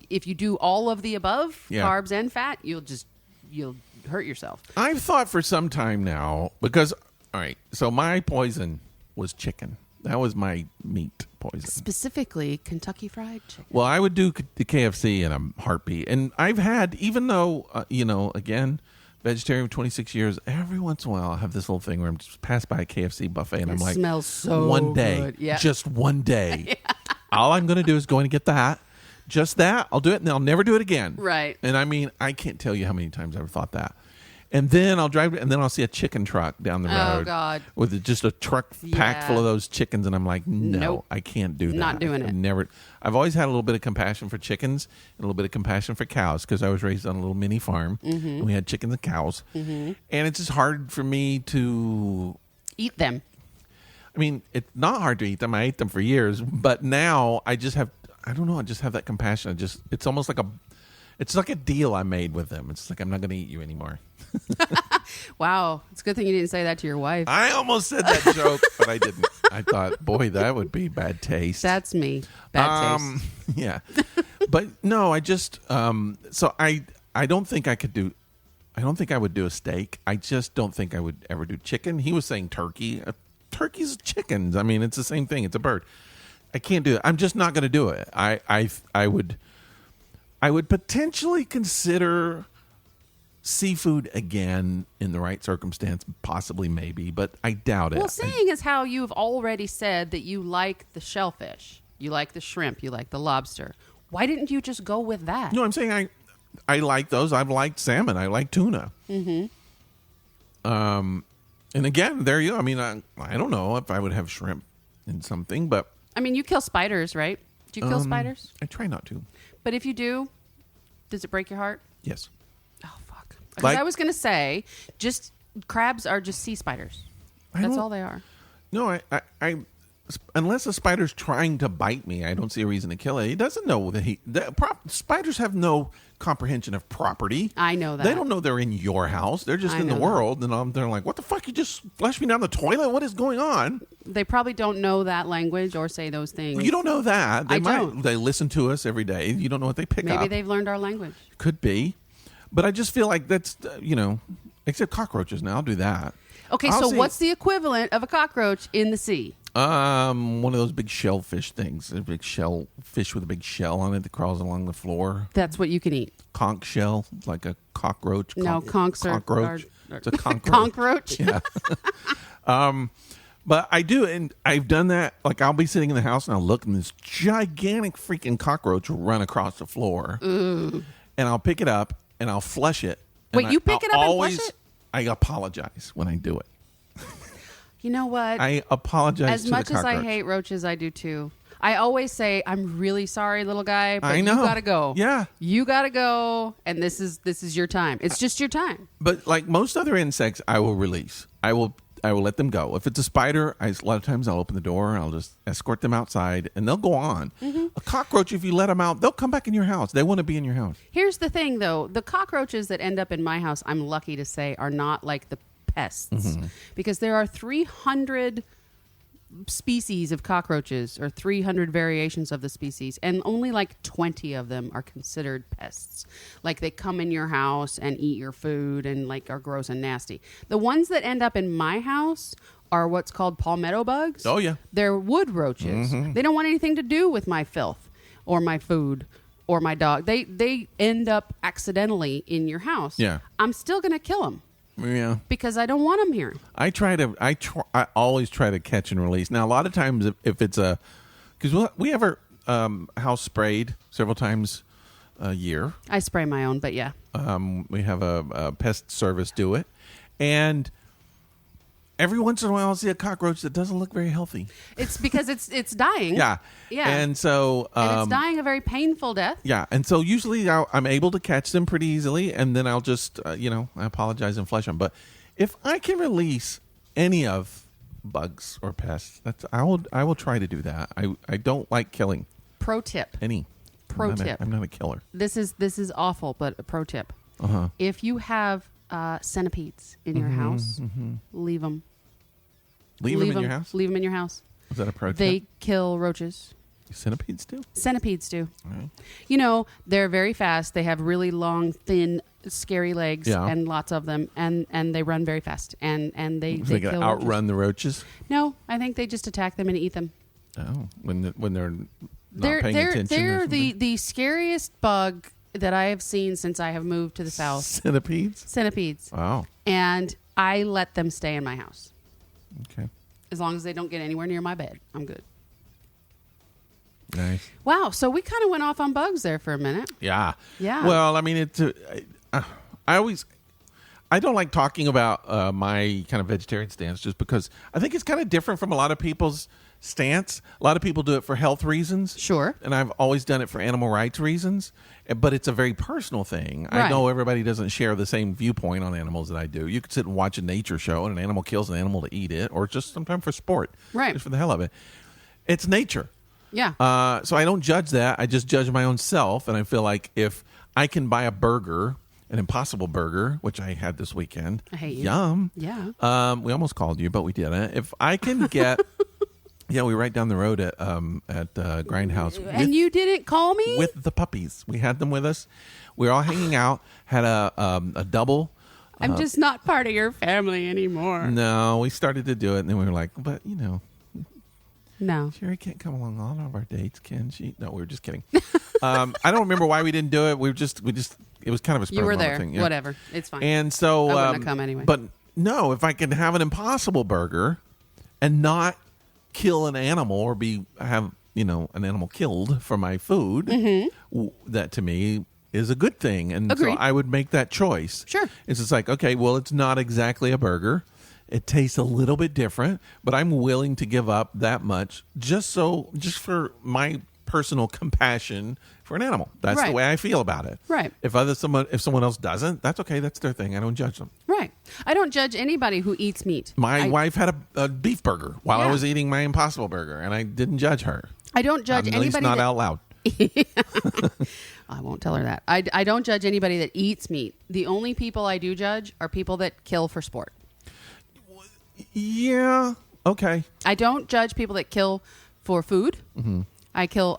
if you do all of the above, carbs and fat, you'll hurt yourself. I've thought for some time now, because, all right, so my poison was chicken. That was my meat poison. Specifically, Kentucky Fried Chicken. Well, I would do the KFC in a heartbeat. And I've had, even though, again, vegetarian for 26 years, every once in a while I have this little thing where I'm just passed by a KFC buffet and I'm like, smells so one day, good. Yeah. just one day. All I'm going to do is go and get that. Just that. I'll do it and I'll never do it again. Right. And I mean, I can't tell you how many times I've thought that. And then I'll drive, and then I'll see a chicken truck down the road. Oh, God. With just a truck packed full of those chickens, and I'm like, no, Nope. I can't do that. Not doing it. I've always had a little bit of compassion for chickens and a little bit of compassion for cows because I was raised on a little mini farm, and we had chickens and cows. Mm-hmm. And it's just hard for me to eat them. I mean, it's not hard to eat them. I ate them for years, but now I just have, I don't know, I just have that compassion. It's almost like it's like a deal I made with them. It's like, I'm not going to eat you anymore. Wow. It's a good thing you didn't say that to your wife. I almost said that joke, but I didn't. I thought, boy, that would be bad taste. That's me. Bad taste. Yeah. But no, I just, so I don't think I would do a steak. I just don't think I would ever do chicken. He was saying turkey. Turkey's chickens. I mean, it's the same thing. It's a bird. I can't do it. I'm just not going to do it. I would potentially consider seafood again in the right circumstance, possibly, maybe, but I doubt it. Well, seeing as how you've already said that you like the shellfish, you like the shrimp, you like the lobster, why didn't you just go with that? No, I'm saying I like those. I've liked salmon. I like tuna. Mm-hmm. And again, there you go. I mean, I don't know if I would have shrimp in something, but I mean, you kill spiders, right? Do you kill spiders? I try not to. But if you do, does it break your heart? Yes. Oh, fuck. Because I was going to say, just crabs are just sea spiders. That's all they are. No, I unless a spider's trying to bite me, I don't see a reason to kill it. He doesn't know that spiders have no comprehension of property. I know that. They don't know they're in your house. They're just in the world. And they're like, what the fuck? You just flushed me down the toilet? What is going on? They probably don't know that language or say those things. You don't know that. They don't. They listen to us every day. You don't know what they pick up. Maybe they've learned our language. Could be. But I just feel like that's, except cockroaches now. I'll do that. Okay, so what's the equivalent of a cockroach in the sea? One of those big shellfish things. A big fish with a big shell on it that crawls along the floor. That's what you can eat. Conch shell, like a cockroach. No, conchs are... Cockroach. It's a cockroach. Cockroach? Yeah. But I do, and I've done that. Like, I'll be sitting in the house and I'll look, and this gigantic freaking cockroach will run across the floor. Ooh. And I'll pick it up and I'll flush it. Wait, you pick it up and flush it? I apologize when I do it. You know what? I apologize to the cockroach. As much as I hate roaches, I do too. I always say, I'm really sorry, little guy, but I know. you gotta go. Yeah. You gotta go, and this is your time. It's just your time. But like most other insects, I will release. I will let them go. If it's a spider, a lot of times I'll open the door and I'll just escort them outside, and they'll go on. Mm-hmm. A cockroach, if you let them out, they'll come back in your house. They want to be in your house. Here's the thing, though. The cockroaches that end up in my house, I'm lucky to say, are not like the pests. Mm-hmm. Because there are 300 species of cockroaches, or 300 variations of the species, and only like 20 of them are considered pests. Like, they come in your house and eat your food and like are gross and nasty. The ones that end up in my house are what's called palmetto bugs. Oh yeah, they're wood roaches. Mm-hmm. They don't want anything to do with my filth or my food or my dog. They end up accidentally in your house. Yeah, I'm still gonna kill them. Yeah, because I don't want them here. I always try to catch and release. Now, a lot of times, if it's because we have house sprayed several times a year. I spray my own, but yeah. We have a pest service do it. And every once in a while I'll see a cockroach that doesn't look very healthy. It's because it's dying. Yeah. Yeah. And so... and it's dying a very painful death. Yeah. And so usually I'm able to catch them pretty easily, and then I'll just, I apologize and flush them. But if I can release any of bugs or pests, I will try to do that. I don't like killing Pro tip. any. Tip. I'm not a killer. This is awful, but a pro tip. Uh-huh. If you have centipedes in your house, leave them. Leave them in your house? Leave them in your house. Is that a pro tip? They kill roaches. Centipedes do? Centipedes do. All right. They're very fast. They have really long, thin, scary legs, and lots of them, and they run very fast. And they They kill can roaches. outrun the roaches? No, I think they just attack them and eat them. Oh, when they're not paying attention. They're the scariest bug that I have seen since I have moved to the south. Centipedes? Wow. And I let them stay in my house. Okay. As long as they don't get anywhere near my bed, I'm good. Nice. Wow. So we kind of went off on bugs there for a minute. Yeah. Yeah. Well, I mean, I don't like talking about my kind of vegetarian stance just because I think it's kind of different from a lot of people's stance. A lot of people do it for health reasons. Sure. And I've always done it for animal rights reasons, but it's a very personal thing. Right. I know everybody doesn't share the same viewpoint on animals that I do. You could sit and watch a nature show and an animal kills an animal to eat it, or just sometimes for sport. Right. Just for the hell of it. It's nature. Yeah. So I don't judge that. I just judge my own self. And I feel like if I can buy a burger, an Impossible Burger, which I had this weekend. I hate you. Yum. Yeah. We almost called you, but we didn't. If I can get... Yeah, we were right down the road at Grindhouse. And you didn't call me? With the puppies. We had them with us. We were all hanging out, had a double. I'm just not part of your family anymore. No, we started to do it, and then we were like, but, No. Cheri can't come along on all of our dates, can she? No, we were just kidding. I don't remember why we didn't do it. We just it was kind of a spur You were of the there. moment thing. Yeah. Whatever. It's fine. And so I wouldn't have come anyway. But no, if I can have an Impossible Burger and not kill an animal or have an animal killed for my food, that to me is a good thing. And Agreed. so I would make that choice. Sure. It's just like, okay, well, it's not exactly a burger. It tastes a little bit different, but I'm willing to give up that much just for my personal compassion for an animal. That's Right. the way I feel about it. Right. If someone else doesn't, that's okay. That's their thing. I don't judge them. Right. I don't judge anybody who eats meat. My wife had a beef burger while I Yeah. was eating my Impossible Burger, and I didn't judge her. I don't judge At anybody. least not out loud. I won't tell her that. I don't judge anybody that eats meat. The only people I do judge are people that kill for sport. Yeah. Okay. I don't judge people that kill for food. Mm-hmm. I kill.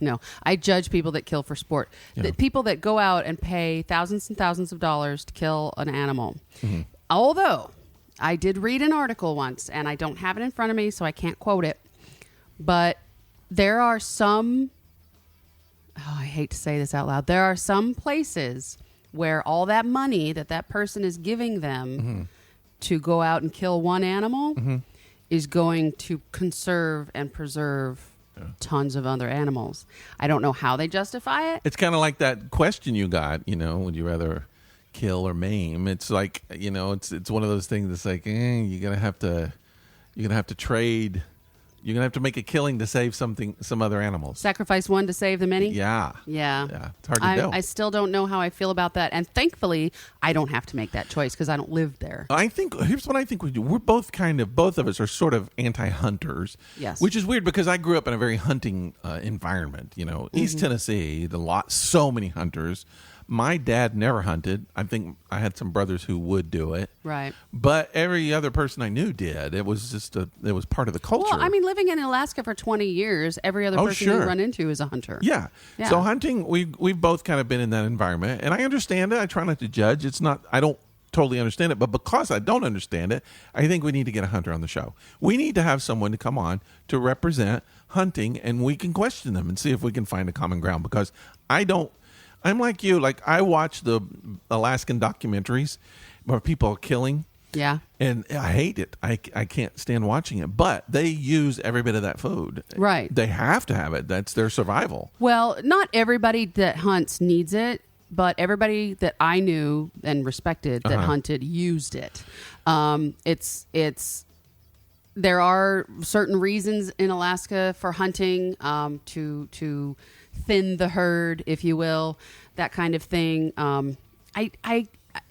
No, I judge people that kill for sport. Yeah. The people that go out and pay thousands and thousands of dollars to kill an animal. Mm-hmm. Although I did read an article once, and I don't have it in front of me, so I can't quote it. But there are some. Oh, I hate to say this out loud. There are some places where all that money that person is giving them to go out and kill one animal is going to conserve and preserve tons of other animals. I don't know how they justify it. It's kind of like that question you got, would you rather kill or maim? It's like, it's one of those things that's like, you're going to have to trade. You're going to have to make a killing to save some other animals. Sacrifice one to save the many? Yeah. Yeah. It's hard to do. I still don't know how I feel about that. And thankfully, I don't have to make that choice because I don't live there. Here's what I think we do. We're both both of us are sort of anti-hunters. Yes. Which is weird because I grew up in a very hunting environment. East Tennessee, so many hunters. My dad never hunted. I think I had some brothers who would do it. Right. But every other person I knew did. It was just it was part of the culture. Well, I mean, living in Alaska for 20 years, every other person you run into is a hunter. Yeah. So hunting, we've both kind of been in that environment, and I understand it. I try not to judge. I don't totally understand it, but because I don't understand it, I think we need to get a hunter on the show. We need to have someone to come on to represent hunting, and we can question them and see if we can find a common ground, because I'm like you. Like, I watch the Alaskan documentaries where people are killing, Yeah. And I hate it. I can't stand watching it. But they use every bit of that food. Right. They have to have it. That's their survival. Well, not everybody that hunts needs it, but everybody that I knew and respected that hunted used it. There are certain reasons in Alaska for hunting, to thin the herd, if you will, that kind of thing.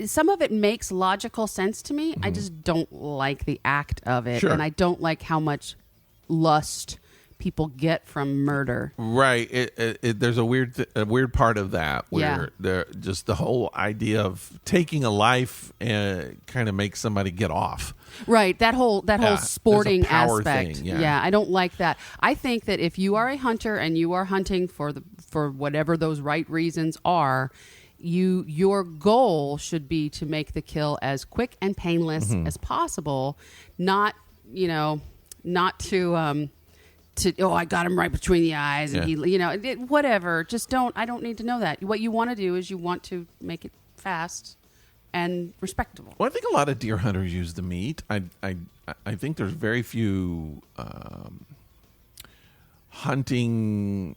Some of it makes logical sense to me. I just don't like the act of it, Sure. and I don't like how much lust people get from murder. Right. There's a weird part of that where just the whole idea of taking a life kind of makes somebody get off. Right, that whole sporting there's a power aspect. thing, yeah. I don't like that. I think that if you are a hunter and you are hunting for whatever those right reasons are, your goal should be to make the kill as quick and painless as possible, not to I got him right between the eyes and he whatever. Just I don't need to know that. What you want to do is you want to make it fast and respectable. Well, I think a lot of deer hunters use the meat. I think there's very few hunting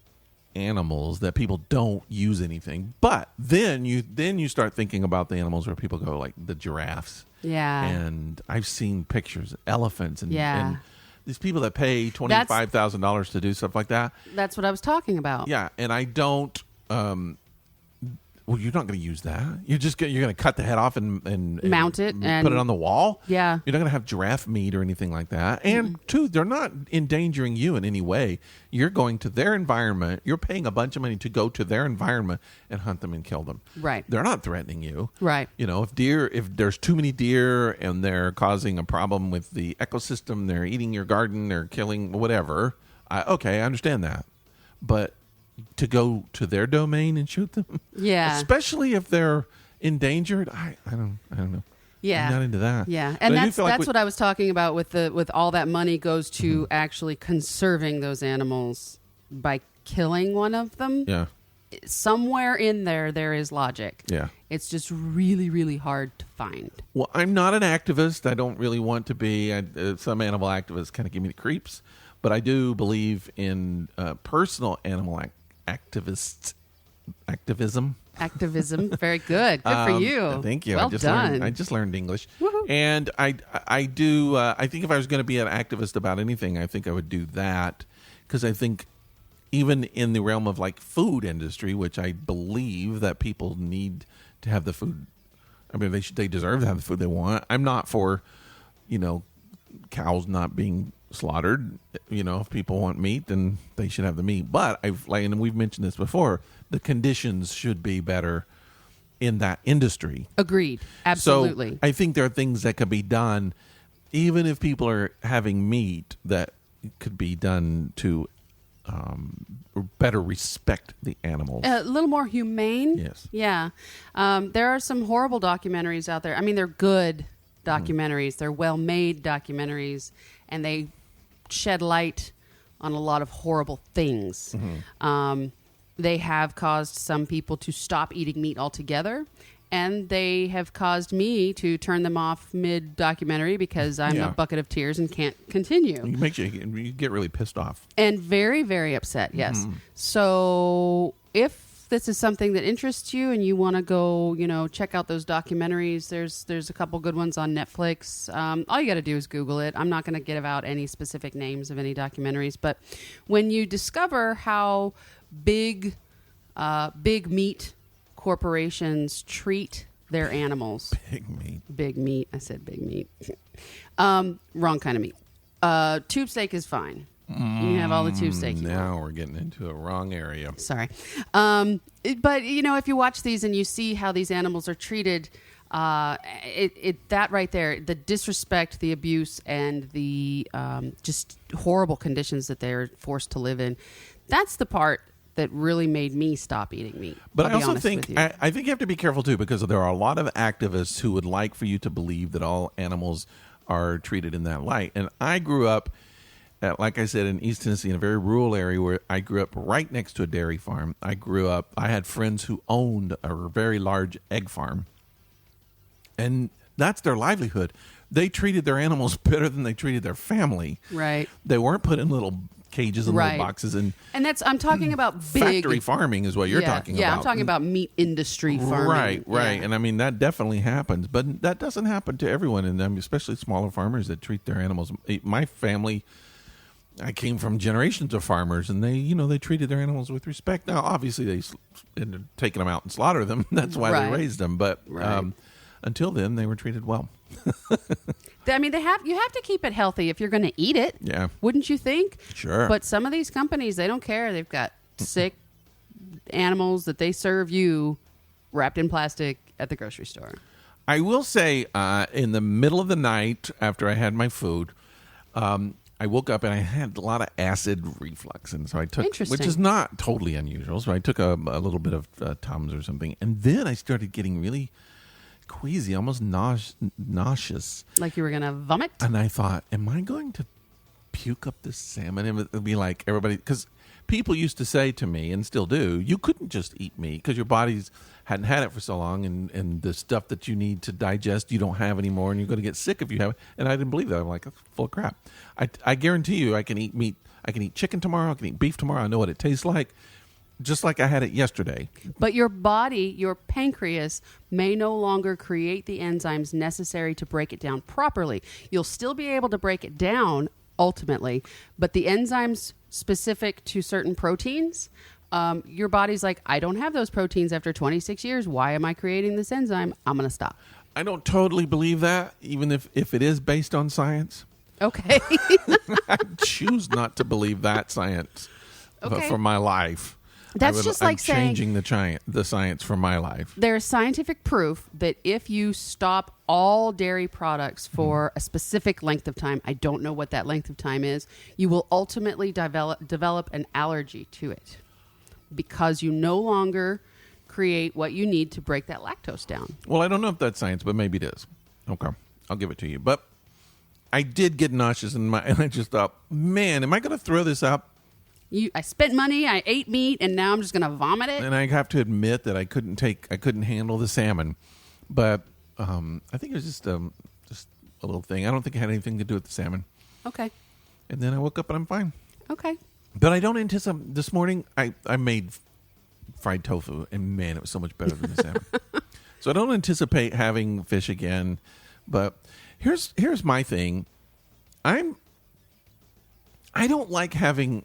animals that people don't use anything. But then you start thinking about the animals where people go, like the giraffes. Yeah. And I've seen pictures of elephants and these people that pay $25,000 to do stuff like that. That's what I was talking about. Yeah, and I don't. Well, you're not going to use that. You're going to cut the head off and mount it and put it on the wall. Yeah, you're not going to have giraffe meat or anything like that. And two, they're not endangering you in any way. You're going to their environment. You're paying a bunch of money to go to their environment and hunt them and kill them. Right. They're not threatening you. Right. If there's too many deer and they're causing a problem with the ecosystem, they're eating your garden, they're killing whatever. I understand that, but to go to their domain and shoot them, especially if they're endangered, I don't know. Yeah, I'm not into that. Yeah, and that's what I was talking about with all that money goes to actually conserving those animals by killing one of them. Yeah, somewhere in there is logic. Yeah, it's just really, really hard to find. Well, I'm not an activist. I don't really want to be. Some animal activists kind of give me the creeps, but I do believe in personal animal activism. Very good. Good for you. Thank you. Well done. I just learned English. Woo-hoo. And I do. I think if I was going to be an activist about anything, I think I would do that, because I think even in the realm of like food industry, which I believe that people need to have the food. I mean, they deserve to have the food they want. I'm not for, cows not being slaughtered. If people want meat, then they should have the meat. But and we've mentioned this before, the conditions should be better in that industry. Agreed. Absolutely. So I think there are things that could be done, even if people are having meat, that could be done to better respect the animals. A little more humane. Yes. Yeah. There are some horrible documentaries out there. I mean, they're good documentaries. They're well-made documentaries, and they shed light on a lot of horrible things. They have caused some people to stop eating meat altogether, and they have caused me to turn them off mid-documentary because I'm a bucket of tears and can't continue. It makes you get really pissed off. And very, very upset, yes. So if this is something that interests you and you want to go, check out those documentaries, there's a couple good ones on Netflix. All you got to do is Google it. I'm not going to give out any specific names of any documentaries, but when you discover how big meat corporations treat their animals. Big meat. I said big meat. Wrong kind of meat. Tube steak is fine. You can have all the tube steak you now want. We're getting into a wrong area. Sorry. But, if you watch these and you see how these animals are treated, that right there, the disrespect, the abuse, and the just horrible conditions that they're forced to live in, that's the part that really made me stop eating meat. But I also think I think you have to be careful too, because there are a lot of activists who would like for you to believe that all animals are treated in that light. And I grew up, like I said, in East Tennessee, in a very rural area where I grew up right next to a dairy farm. I had friends who owned a very large egg farm, and that's their livelihood. they treated their animals better than they treated their family. Right. They weren't put in little cages and Right. little boxes. And I'm talking about big factory farming is what you're talking about. Yeah, I'm talking about meat industry farming. Right. Yeah. And I mean, that definitely happens. But that doesn't happen to everyone. And especially smaller farmers that treat their animals. My family, I came from generations of farmers, and they treated their animals with respect. Now, obviously, they ended up taking them out and slaughter them. That's why Right. they raised them. But until then, they were treated well. I mean, you have to keep it healthy if you're going to eat it. Yeah. Wouldn't you think? Sure. But some of these companies, they don't care. They've got sick animals that they serve you wrapped in plastic at the grocery store. I will say, in the middle of the night after I had my food, I woke up and I had a lot of acid reflux, and so I took, Interesting. which is not totally unusual. So I took a little bit of Tums or something, and then I started getting really queasy, almost nauseous. Like you were going to vomit? And I thought, am I going to puke up this salmon? It would be like everybody, because people used to say to me, and still do, you couldn't just eat meat because your body's hadn't had it for so long, and the stuff that you need to digest you don't have anymore, and you're going to get sick if you have it. And I didn't believe that. I'm like, that's full of crap. I guarantee you I can eat meat. I can eat chicken tomorrow. I can eat beef tomorrow. I know what it tastes like, just like I had it yesterday. But your body, your pancreas, may no longer create the enzymes necessary to break it down properly. You'll still be able to break it down ultimately, but the enzymes specific to certain proteins, your body's like, I don't have those proteins after 26 years. Why am I creating this enzyme? I'm going to stop. I don't totally believe that, even if it is based on science. Okay. I choose not to believe that science for my life. That's just like saying changing the science for my life. There's scientific proof that if you stop all dairy products for a specific length of time, I don't know what that length of time is, you will ultimately develop an allergy to it because you no longer create what you need to break that lactose down. Well, I don't know if that's science, but maybe it is. Okay, I'll give it to you. But I did get nauseous and I just thought, man, am I going to throw this up? I spent money, I ate meat, and now I'm just going to vomit it. And I have to admit that I couldn't handle the salmon, but I think it was just a little thing. I don't think it had anything to do with the salmon. Okay. And then I woke up and I'm fine. Okay. But I don't anticipate. This morning I made fried tofu, and man, it was so much better than the salmon. So I don't anticipate having fish again. But here's my thing. I don't like having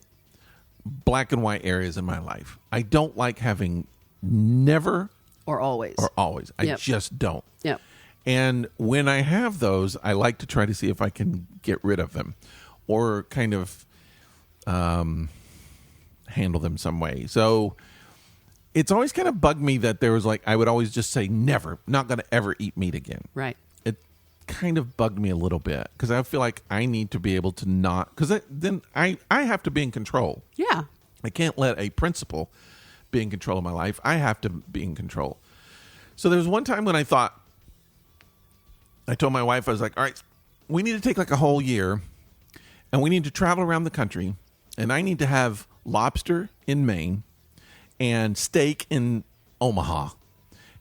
black and white areas in my life. I don't like having never or always. I just don't. Yep. And when I have those, I like to try to see if I can get rid of them or kind of handle them some way. So it's always kind of bugged me that there was I would always just say never, not going to ever eat meat again. Right. It kind of bugged me a little bit because I feel like I need to be able to not, because then I have to be in control. Yeah. I can't let a principal be in control of my life. I have to be in control. So there was one time when I told my wife, I was like, all right, we need to take a whole year and we need to travel around the country, and I need to have lobster in Maine and steak in Omaha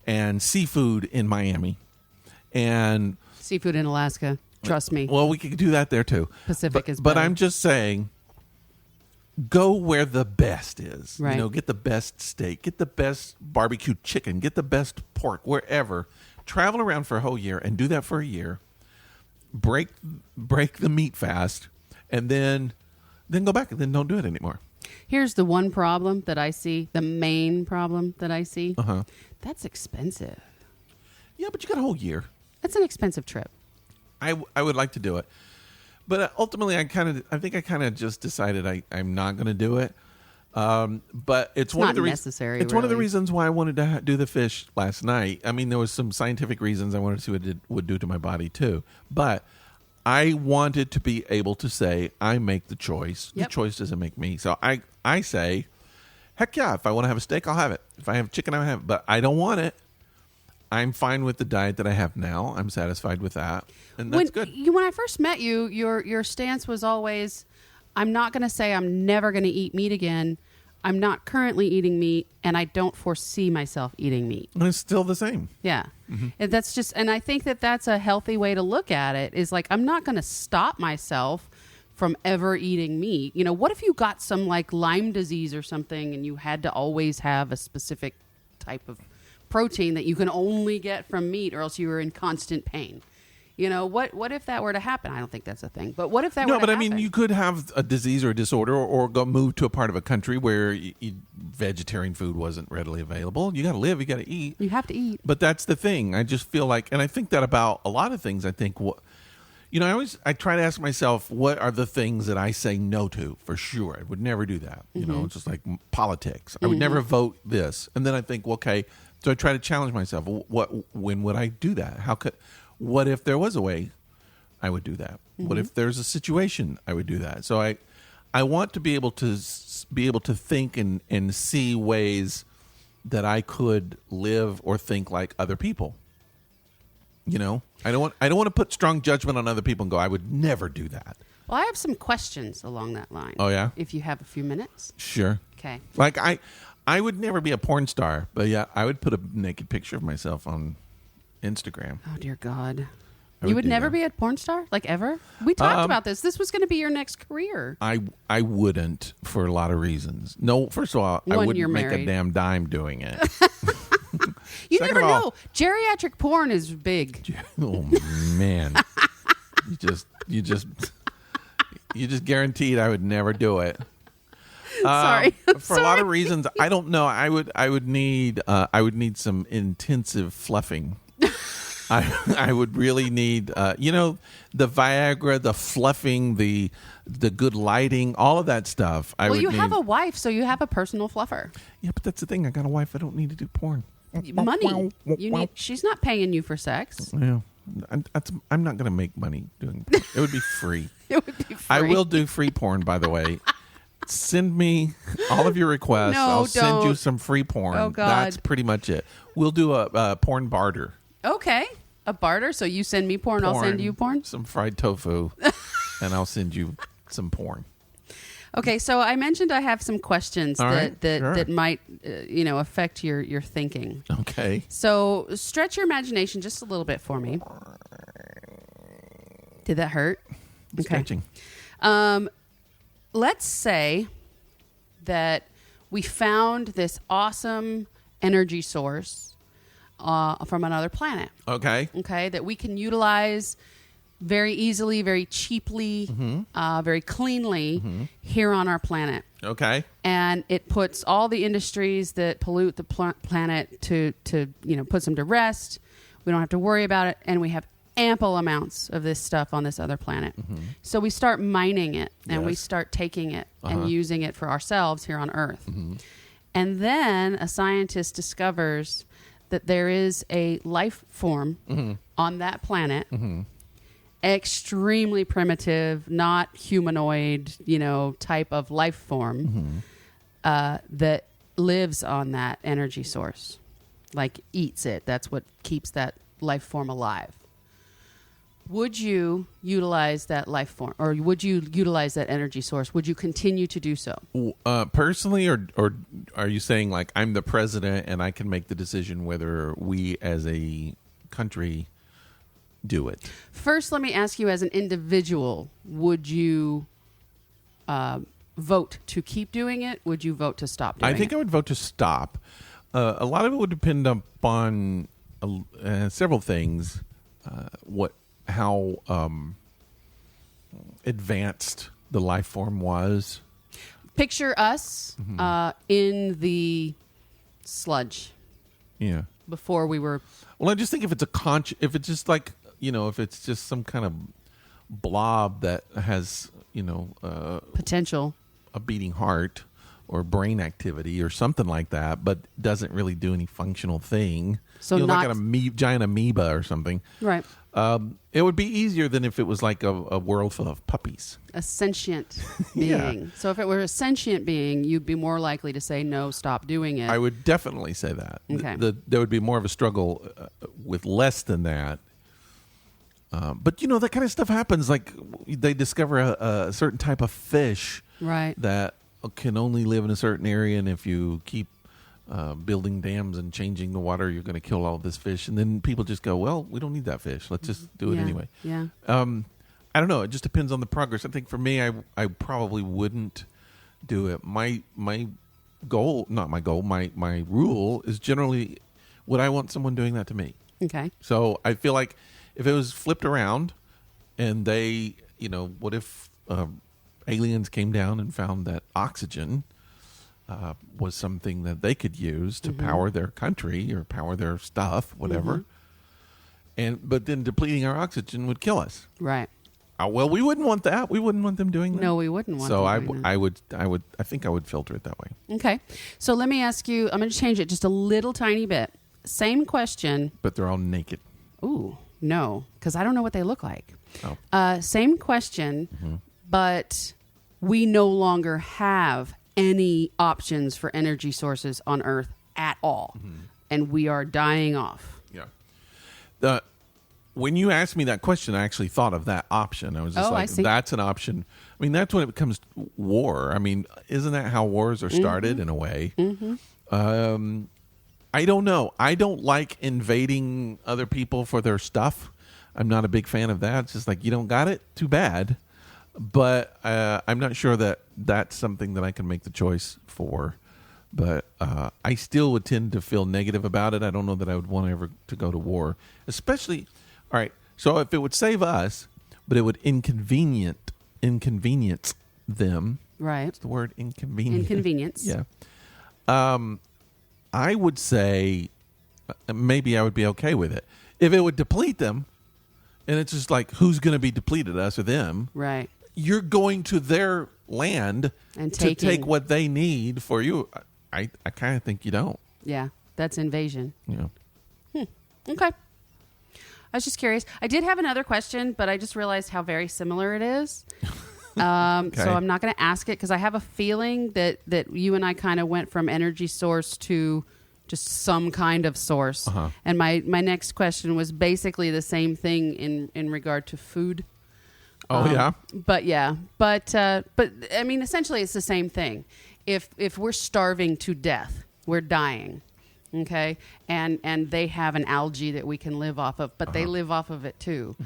and seafood in Miami and seafood in Alaska. Trust me. Well, we could do that there too. Pacific is better. But I'm just saying, go where the best is. Right. Get the best steak, get the best barbecue chicken, get the best pork, wherever. Travel around for a whole year and do that for a year. Break the meat fast, and then go back and then don't do it anymore. Here's the one problem that I see, the main problem that I see. Uh-huh. That's expensive. Yeah, but you got a whole year. That's an expensive trip. I would like to do it. But ultimately, I think I kind of just decided I'm not going to do it. But it's one not of the necessary. It's one of the reasons why I wanted to do the fish last night. I mean, there was some scientific reasons I wanted to see what it would do to my body too. But I wanted to be able to say I make the choice. Yep. The choice doesn't make me. So I say, heck yeah! If I want to have a steak, I'll have it. If I have chicken, I'll have it. But I don't want it. I'm fine with the diet that I have now. I'm satisfied with that, and that's good. When I first met you, your stance was always, I'm not going to say I'm never going to eat meat again. I'm not currently eating meat, and I don't foresee myself eating meat. And it's still the same. Yeah. And that's just, and I think that that's a healthy way to look at it, is like, I'm not going to stop myself from ever eating meat. You know, what if you got some like Lyme disease or something and you had to always have a specific type of protein that you can only get from meat, or else you were in constant pain? You know, what if that were to happen? I don't think that's a thing. But what if that were to happen? No, but I mean, you could have a disease or a disorder, or go move to a part of a country where vegetarian food wasn't readily available. You got to live. You got to eat. You have to eat. But that's the thing. I just feel like, and I think that about a lot of things. I think, I try to ask myself, what are the things that I say no to? For sure, I would never do that. You know, it's just like politics. I would never vote this. And then I think, okay, so I try to challenge myself. When would I do that? What if there was a way I would do that? What if there's a situation I would do that? So I want to be able to think and see ways that I could live or think like other people. You know, I don't want to put strong judgment on other people and go, I would never do that. Well, I have some questions along that line. Oh, yeah? If you have a few minutes. Sure. Okay. Like I would never be a porn star, but yeah, I would put a naked picture of myself on Instagram. Oh, dear God. I You would do never that. be a porn star? Like, ever? We talked about this. This was going to be your next career. I wouldn't, for a lot of reasons. No, first of all, I One, wouldn't you're make a married. damn dime doing it. You Second never of all- know. Geriatric porn is big. Oh man, you just guaranteed I would never do it. Sorry. For a lot of reasons. I don't know. I would need some intensive fluffing. I would really need the Viagra, the fluffing, the good lighting, all of that stuff. Well, you have a wife, so you have a personal fluffer. Yeah, but that's the thing. I got a wife. I don't need to do porn. Money. She's not paying you for sex. Yeah, I'm not going to make money doing porn. It would be free. It would be free. I will do free porn, by the way. Send me all of your requests. No, I'll send you don't. some free porn. Oh, God. That's pretty much it. We'll do a porn barter. Okay. A barter. So you send me porn, I'll send you porn. Some fried tofu, and I'll send you some porn. Okay, so I mentioned I have some questions All right, that sure. might affect your thinking. Okay. So stretch your imagination just a little bit for me. Did that hurt? Stretching. Let's say that we found this awesome energy source from another planet. Okay. Okay, that we can utilize very easily, very cheaply, very cleanly here on our planet. Okay. And it puts all the industries that pollute the planet to puts them to rest. We don't have to worry about it, and we have ample amounts of this stuff on this other planet. So we start mining it, and we Yes. start taking it and using it for ourselves here on Earth. And then a scientist discovers that there is a life form on that planet, extremely primitive, not humanoid, type of life form that lives on that energy source, like eats it. That's what keeps that life form alive. Would you utilize that life form, or would you utilize that energy source? Would you continue to do so? Personally, or are you saying like I'm the president and I can make the decision whether we as a country do it? First, let me ask you as an individual, would you vote to keep doing it? Would you vote to stop doing it? I think I would vote to stop. A lot of it would depend upon several things. How advanced the life form was. Picture us in the sludge Yeah. before we were. Well, I just think if it's if it's just like, if it's just some kind of blob that has, Potential. a beating heart or brain activity or something like that, but doesn't really do any functional thing. So like an giant amoeba or something. Right. It would be easier than if it was like a world full of puppies. A sentient Yeah. being. So if it were a sentient being, you'd be more likely to say, no, stop doing it. I would definitely say that. Okay. There would be more of a struggle with less than that. But, that kind of stuff happens. Like they discover a certain type of fish Right. that can only live in a certain area, and if you keep building dams and changing the water, you're going to kill all this fish. And then people just go, well, we don't need that fish. Let's just do it anyway. Yeah. I don't know. It just depends on the progress. I think for me, I probably wouldn't do it. My goal, not my goal, my rule is generally, would I want someone doing that to me? Okay. So I feel like if it was flipped around and they, what if aliens came down and found that oxygen was something that they could use to power their country or power their stuff, whatever. But then depleting our oxygen would kill us. Right. Well, we wouldn't want that. We wouldn't want them doing that. No, we wouldn't want. So them doing that. I think I would filter it that way. Okay. So let me ask you. I'm going to change it just a little tiny bit. Same question. But they're all naked. Ooh, no, because I don't know what they look like. Oh. Same question, but we no longer have any options for energy sources on Earth at all, and we are dying off. Yeah. When you asked me that question, I actually thought of that option. I was just like, that's an option. I mean, that's when it becomes war. I mean, isn't that how wars are started in a way? I don't know. I don't like invading other people for their stuff. I'm not a big fan of that. It's just like, you don't got it? Too bad. But I'm not sure that that's something that I can make the choice for. But I still would tend to feel negative about it. I don't know that I would want ever to go to war. Especially, all right, so if it would save us, but it would inconvenience them. Right. What's the word? Inconvenience. Yeah. I would say maybe I would be okay with it. If it would deplete them, and it's just like, who's going to be depleted, us or them? Right. You're going to their land and to take what they need for you. I kind of think you don't. Yeah, that's invasion. Yeah. Okay. I was just curious. I did have another question, but I just realized how very similar it is. So I'm not going to ask it because I have a feeling that you and I kind of went from energy source to just some kind of source. And my next question was basically the same thing in regard to food. Yeah. But I mean, essentially it's the same thing. If we're starving to death, we're dying. Okay. And they have an algae that we can live off of, but they live off of it too,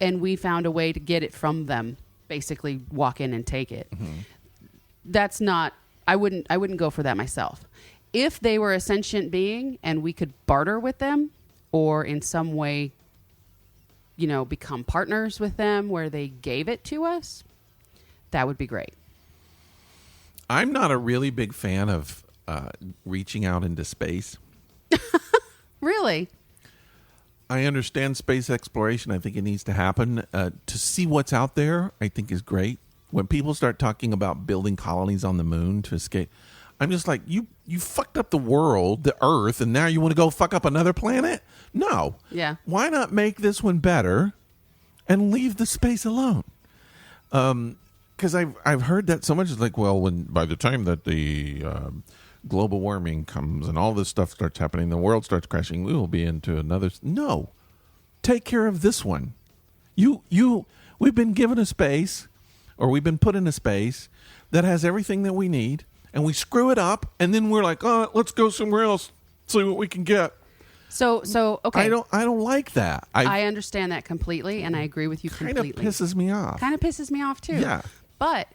and we found a way to get it from them, basically walk in and take it. That's not, I wouldn't go for that myself. If they were a sentient being and we could barter with them or in some way, become partners with them where they gave it to us, that would be great. I'm not a really big fan of reaching out into space. Really? I understand space exploration. I think it needs to happen. To see what's out there, I think is great. When people start talking about building colonies on the moon to escape, I'm just like, you fucked up the world, the Earth, and now you want to go fuck up another planet? No. Yeah. Why not make this one better and leave the space alone? Because I've heard that so much. It's like, well, by the time that the global warming comes and all this stuff starts happening, the world starts crashing, we will be into another. No. Take care of this one. We've been given a space, or we've been put in a space that has everything that we need, and we screw it up, and then we're like, oh, let's go somewhere else, see what we can get. So okay. I don't like that. I understand that completely, and I agree with you completely. Kind of pisses me off. Kind of pisses me off too. Yeah. But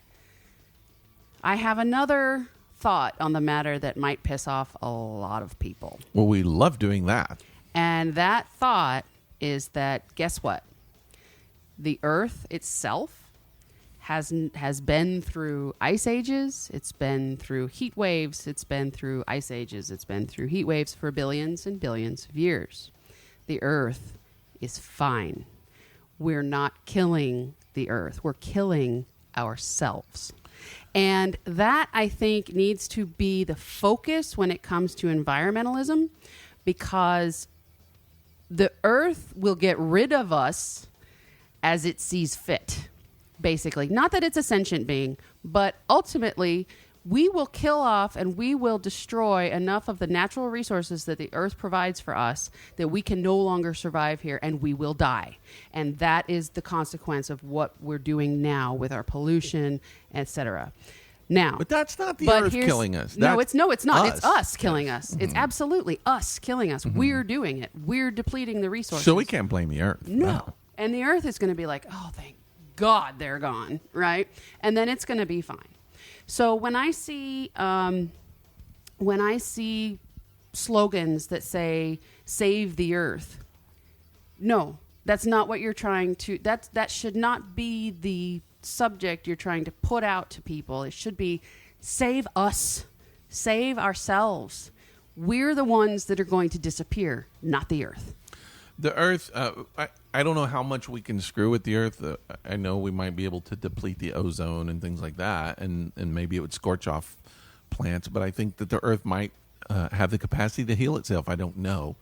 I have another thought on the matter that might piss off a lot of people. Well, we love doing that. And that thought is that, guess what? The Earth itself has been through ice ages. It's been through heat waves. It's been through ice ages. It's been through heat waves for billions and billions of years. The Earth is fine. We're not killing the Earth. We're killing ourselves. And that, I think, needs to be the focus when it comes to environmentalism, because the Earth will get rid of us as it sees fit, basically. Not that it's a sentient being, but ultimately we will kill off and we will destroy enough of the natural resources that the earth provides for us that we can no longer survive here and we will die. And that is the consequence of what we're doing now with our pollution, etc. Now, but that's not the earth killing us. That's no, it's not. us. It's us killing us. It's absolutely us killing us. We're doing it. We're depleting the resources. So we can't blame the earth. No. And the earth is going to be like, oh, thank God they're gone, right? And then it's going to be fine. So when I see slogans that say "Save the Earth," no, that's not what you're trying to. That should not be the subject you're trying to put out to people. It should be save us, save ourselves. We're the ones that are going to disappear, not the earth. The earth, I don't know how much we can screw with the earth. I know we might be able to deplete the ozone and things like that, and maybe it would scorch off plants, but I think that the earth might have the capacity to heal itself. I don't know.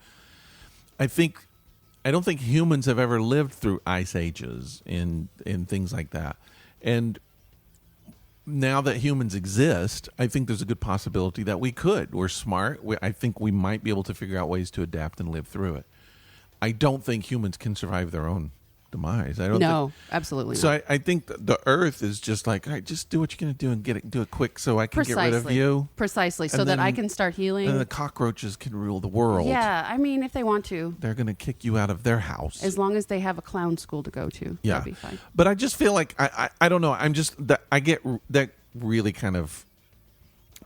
I don't think humans have ever lived through ice ages and things like that. And now that humans exist, I think there's a good possibility that we could. We're smart. I think we might be able to figure out ways to adapt and live through it. I don't think humans can survive their own demise. Absolutely not. So I think the earth is just like, all right, just do what you're going to do and do it quick so I can get rid of you. Precisely, so that I can start healing. And the cockroaches can rule the world. Yeah, I mean, if they want to. They're going to kick you out of their house. As long as they have a clown school to go to, yeah. That'll be fine. But I just feel like, I don't know, I get that really kind of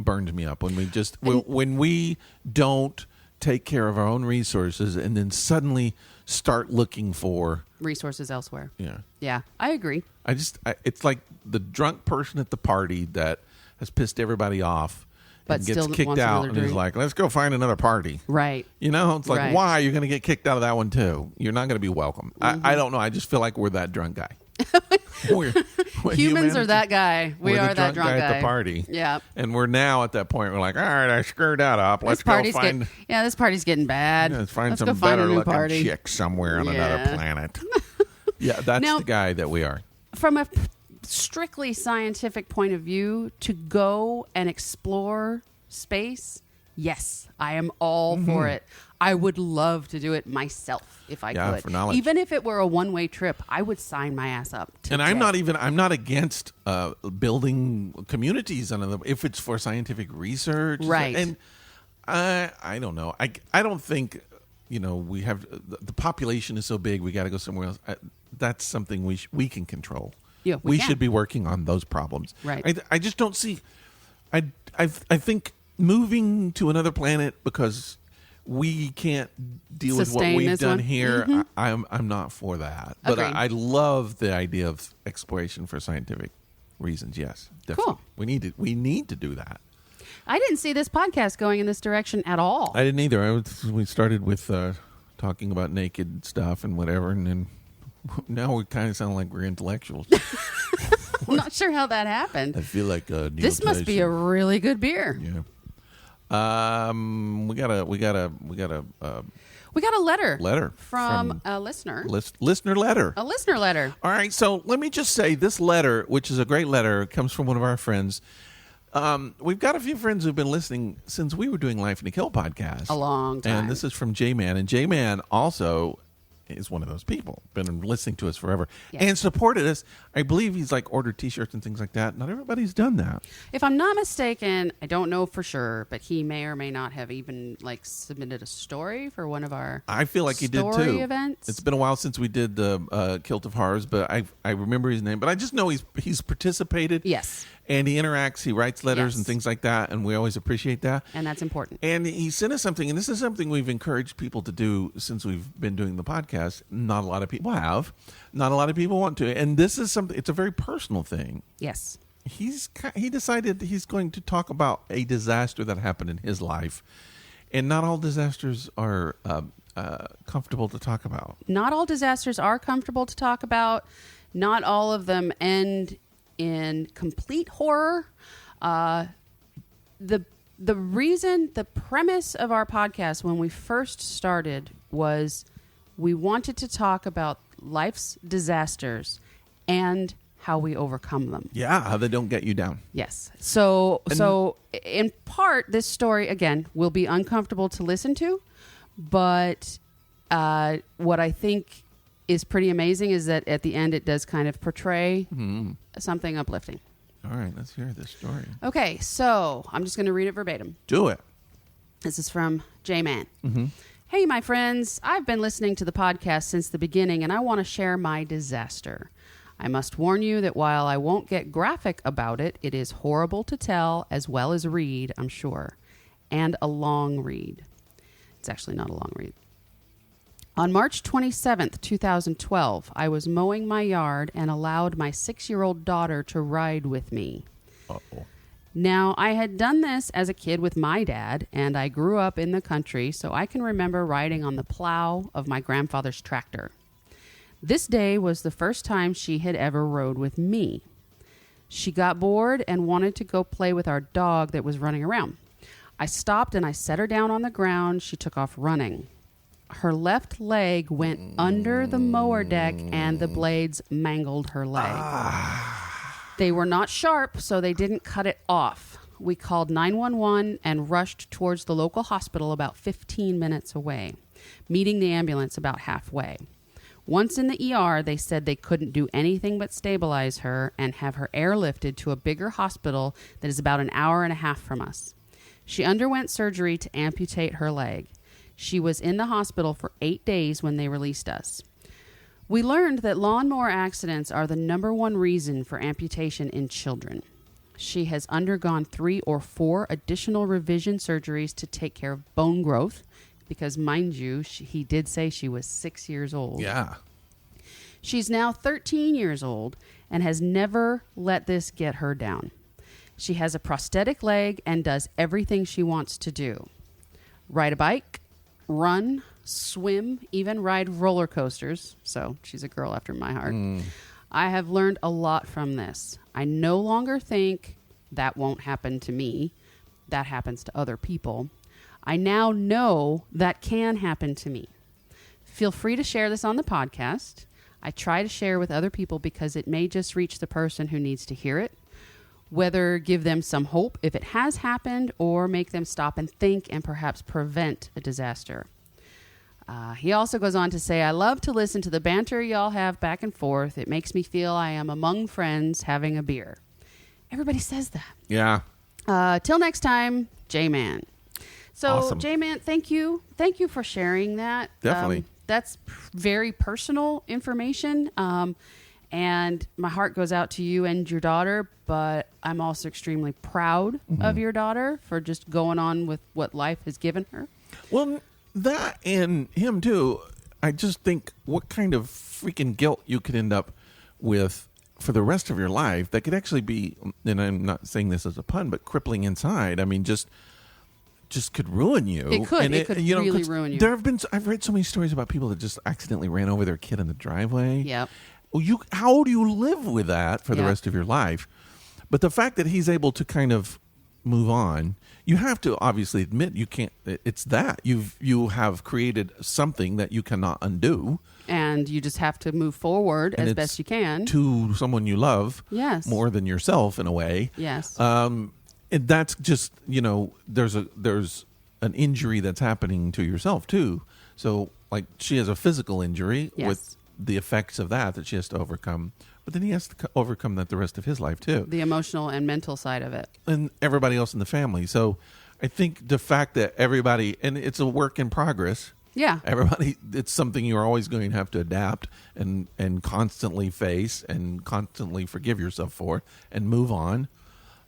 burned me up when we don't take care of our own resources and then suddenly start looking for resources elsewhere. Yeah, I agree. It's like the drunk person at the party that has pissed everybody off but and gets still kicked out and is like, let's go find another party. Right. It's like, right. Why? You're going to get kicked out of that one too. You're not going to be welcome. I don't know. I just feel like we're that drunk guy. Humans are that guy. We are that drunk guy at the party. Yeah. And we're now at that point. We're like, all right, I screwed that up. Let's go find. This party's getting bad. Let's find some better looking chick somewhere on another planet. Yeah, that's the guy that we are. From a strictly scientific point of view, to go and explore space, yes, I am all for it. I would love to do it myself if I could. For knowledge. Even if it were a one-way trip, I would sign my ass up today. And I'm not against building communities on them if it's for scientific research. Right. And I don't know. I don't think, we have the population is so big we got to go somewhere else. That's something we can control. Yeah, we should be working on those problems. Right. I just don't see. I think moving to another planet because we can't deal with what we've done here. I'm not for that. But I love the idea of exploration for scientific reasons. Yes, definitely. Cool. We need to do that. I didn't see this podcast going in this direction at all. I didn't either. We started with talking about naked stuff and whatever, and then now we kind of sound like we're intellectuals. I'm not sure how that happened. I feel like this must be a really good beer. Yeah. We got a letter from a listener. Listener letter. A listener letter. All right, so let me just say this letter, which is a great letter, comes from one of our friends. We've got a few friends who've been listening since we were doing Life in a Kill podcast. A long time. And this is from J-Man. And J-Man also is one of those people, been listening to us forever and supported us. I believe he's ordered T-shirts and things like that. Not everybody's done that. If I'm not mistaken, I don't know for sure, but he may or may not have even submitted a story for one of our I feel like he did too. Events. It's been a while since we did the Kilt of Horrors, but I remember his name. But I just know he's participated. Yes. And he interacts, he writes letters and things like that, and we always appreciate that. And that's important. And he sent us something, and this is something we've encouraged people to do since we've been doing the podcast. Not a lot of people have. Not a lot of people want to. And this is something, it's a very personal thing. Yes. He decided he's going to talk about a disaster that happened in his life. And not all disasters are comfortable to talk about. Not all disasters are comfortable to talk about. Not all of them end in complete horror. The premise of our podcast when we first started was we wanted to talk about life's disasters and how we overcome them. Yeah, how they don't get you down. Yes. So in part, this story, again, will be uncomfortable to listen to, but what I think is pretty amazing is that at the end it does kind of portray something uplifting. All right, let's hear this story. Okay, so I'm just going to read it verbatim. Do it. This is from J-Man. Hey, my friends. I've been listening to the podcast since the beginning, and I want to share my disaster. I must warn you that while I won't get graphic about it, it is horrible to tell as well as read, I'm sure. And a long read. It's actually not a long read. On March 27th, 2012, I was mowing my yard and allowed my 6-year-old daughter to ride with me. Uh-oh. Now, I had done this as a kid with my dad, and I grew up in the country, so I can remember riding on the plow of my grandfather's tractor. This day was the first time she had ever rode with me. She got bored and wanted to go play with our dog that was running around. I stopped and I set her down on the ground. She took off running. Her left leg went under the mower deck and the blades mangled her leg. They were not sharp, so they didn't cut it off. We called 911 and rushed towards the local hospital about 15 minutes away, meeting the ambulance about halfway. Once in the ER, they said they couldn't do anything but stabilize her and have her airlifted to a bigger hospital that is about an hour and a half from us. She underwent surgery to amputate her leg. She was in the hospital for 8 days when they released us. We learned that lawnmower accidents are the #1 reason for amputation in children. She has undergone 3 or 4 additional revision surgeries to take care of bone growth, because, mind you, he did say she was 6 years old. Yeah. She's now 13 years old and has never let this get her down. She has a prosthetic leg and does everything she wants to do. Ride a bike, run, swim, even ride roller coasters. So she's a girl after my heart. I have learned a lot from this. I no longer think that won't happen to me. That happens to other people. I now know that can happen to me. Feel free to share this on the podcast. I try to share with other people because it may just reach the person who needs to hear it, whether give them some hope if it has happened or make them stop and think and perhaps prevent a disaster. He also goes on to say, I love to listen to the banter y'all have back and forth. It makes me feel I am among friends having a beer. Everybody says that. Yeah. Till next time, J-Man. So, Awesome. J-Man, thank you. Thank you for sharing that. Definitely. That's very personal information. And my heart goes out to you and your daughter, but I'm also extremely proud of your daughter for just going on with what life has given her. Well, that and him too. I just think what kind of freaking guilt you could end up with for the rest of your life that could actually be, and I'm not saying this as a pun, but crippling inside. I mean, just could ruin you. It could. And it could really ruin you. There have been. I've read so many stories about people that just accidentally ran over their kid in the driveway. Yep. Well, how do you live with that for the rest of your life? But the fact that he's able to kind of move on, you have to obviously admit you can't. It's that you have created something that you cannot undo, and you just have to move forward as best you can to someone you love. Yes. More than yourself in a way. Yes. And that's just there's an injury that's happening to yourself too. So like she has a physical injury with the effects of that she has to overcome. But then he has to overcome that the rest of his life, too. The emotional and mental side of it. And everybody else in the family. So I think the fact that everybody, and it's a work in progress. Yeah. Everybody, it's something you're always going to have to adapt and constantly face and constantly forgive yourself for and move on.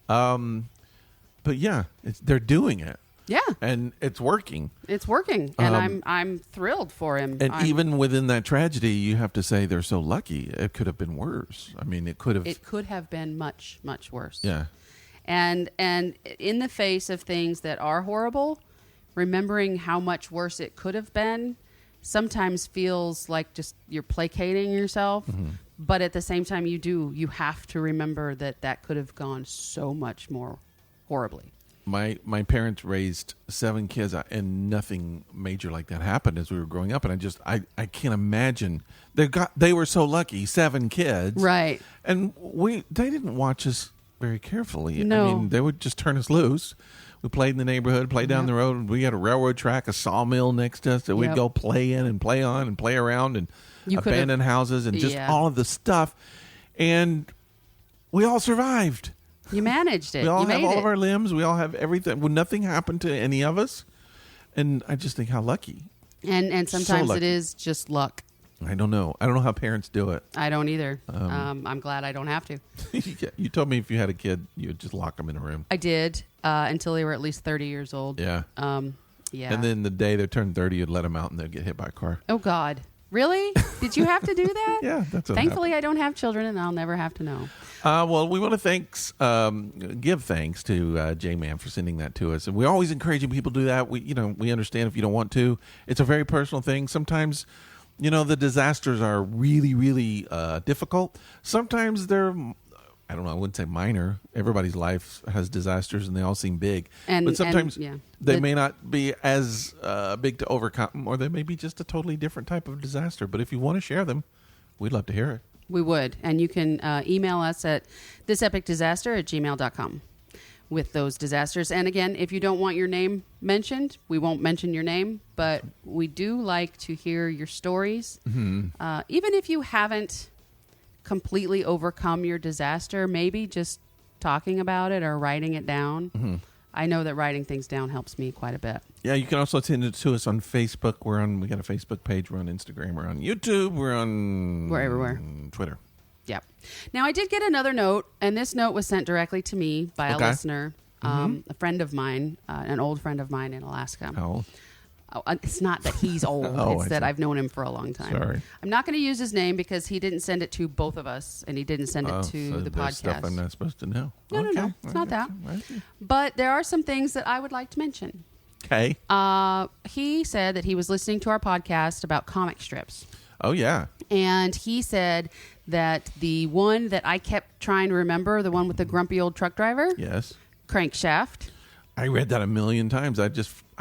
But yeah, they're doing it. Yeah. And it's working. It's working. And I'm thrilled for him. And even within that tragedy, you have to say they're so lucky. It could have been worse. I mean, it could have been much, much worse. Yeah. And in the face of things that are horrible, remembering how much worse it could have been sometimes feels like just you're placating yourself. Mm-hmm. But at the same time, you have to remember that could have gone so much more horribly. My parents raised 7 kids, and nothing major like that happened as we were growing up. And I can't imagine they were so lucky, 7 kids, Right? And they didn't watch us very carefully. No. I mean, they would just turn us loose. We played in the neighborhood, played down the road. We had a railroad track, a sawmill next to us that we'd go play in and play on and play around, and abandoned houses and just all of the stuff. And we all survived. You managed it. We all you have made all it. of our limbs. We all have everything. Well, nothing happened to any of us. And I just think how lucky. And sometimes So it lucky. is just luck. I don't know. I don't know how parents do it. I don't either. I'm glad I don't have to. You told me if you had a kid, you would just lock them in a room. I did until they were at least 30 years old. Yeah. Yeah. And then the day they turned 30, you'd let them out and they'd get hit by a car. Oh, God. Really? Did you have to do that? Yeah, that's what Thankfully, happened. I don't have children, and I'll never have to know. Well, we want to give thanks to J-Man for sending that to us. And we're always encouraging people to do that. We understand if you don't want to. It's a very personal thing. Sometimes, the disasters are really, really difficult. Sometimes they're, I don't know, I wouldn't say minor. Everybody's life has disasters, and they all seem big. But sometimes they may not be as big to overcome, or they may be just a totally different type of disaster. But if you want to share them, we'd love to hear it. We would. And you can email us at thisepicdisaster@gmail.com with those disasters. And again, if you don't want your name mentioned, we won't mention your name, but we do like to hear your stories. Mm-hmm. Even if you haven't completely overcome your disaster, maybe just talking about it or writing it down. Mm-hmm. I know that writing things down helps me quite a bit. Yeah, you can also send it to us on Facebook. We got a Facebook page. We're on Instagram. We're on YouTube. We're everywhere. Twitter. Yep. Now, I did get another note, and this note was sent directly to me by a listener, a friend of mine, an old friend of mine in Alaska. How old? Oh, it's not that he's old. It's that I've known him for a long time. Sorry. I'm not going to use his name because he didn't send it to both of us, and he didn't send it to the podcast. Stuff I'm not supposed to know. No. It's not that. But there are some things that I would like to mention. Okay. He said that he was listening to our podcast about comic strips. Oh, yeah. And he said that the one that I kept trying to remember, the one with the grumpy old truck driver. Yes. Crankshaft. I read that a million times. I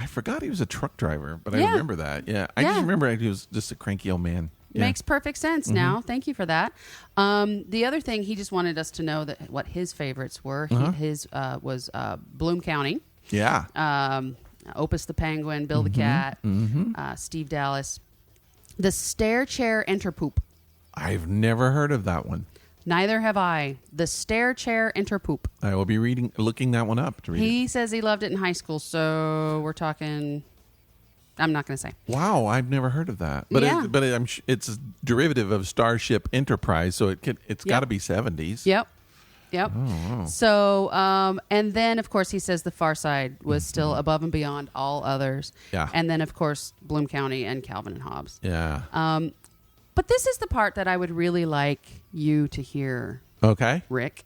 forgot he was a truck driver, but I remember that. Yeah. I just remember he was just a cranky old man. Yeah. Makes perfect sense now. Thank you for that. The other thing, he just wanted us to know that what his favorites were. His was Bloom County. Yeah. Opus the Penguin, Bill the Cat, Steve Dallas. The Stair Chair Enterpoop. I've never heard of that one. Neither have I. The Stair Chair Enterpoop. I will be looking that one up to read He says he loved it in high school, so we're talking. I'm not going to say. Wow, I've never heard of that. But it's a derivative of Starship Enterprise, so it's got to be 70s. Yep. Oh, wow. So, and then, of course, he says The Far Side was still above and beyond all others. Yeah. And then, of course, Bloom County and Calvin and Hobbes. Yeah. But this is the part that I would really like you to hear, Okay. Rick.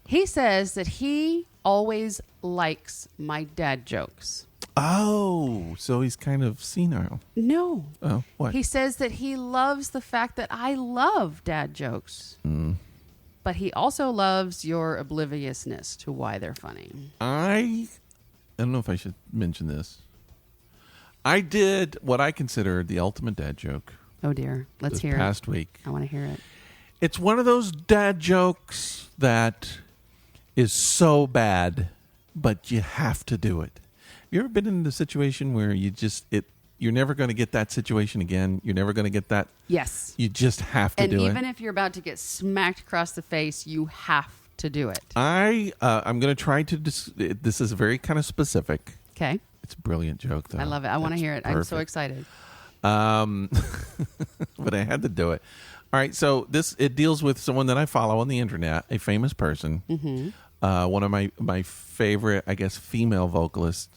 He says that he always likes my dad jokes. Oh, so he's kind of senile. No. Oh, what? He says that he loves the fact that I love dad jokes. But he also loves your obliviousness to why they're funny. I don't know if I should mention this. I did what I consider the ultimate dad joke. Oh, dear. Let's hear it. This past week. I want to hear it. It's one of those dad jokes that is so bad, but you have to do it. Have you ever been in a situation where you're never going to get that situation again? You're never going to get that? Yes. You just have to do it. And even if you're about to get smacked across the face, you have to do it. I'm going to try to... this is very kind of specific. Okay. It's a brilliant joke, though. I love it. I want to hear it. Perfect. I'm so excited. But I had to do it. All right, so it deals with someone that I follow on the internet, a famous person. Mm-hmm. One of my favorite, I guess, female vocalists,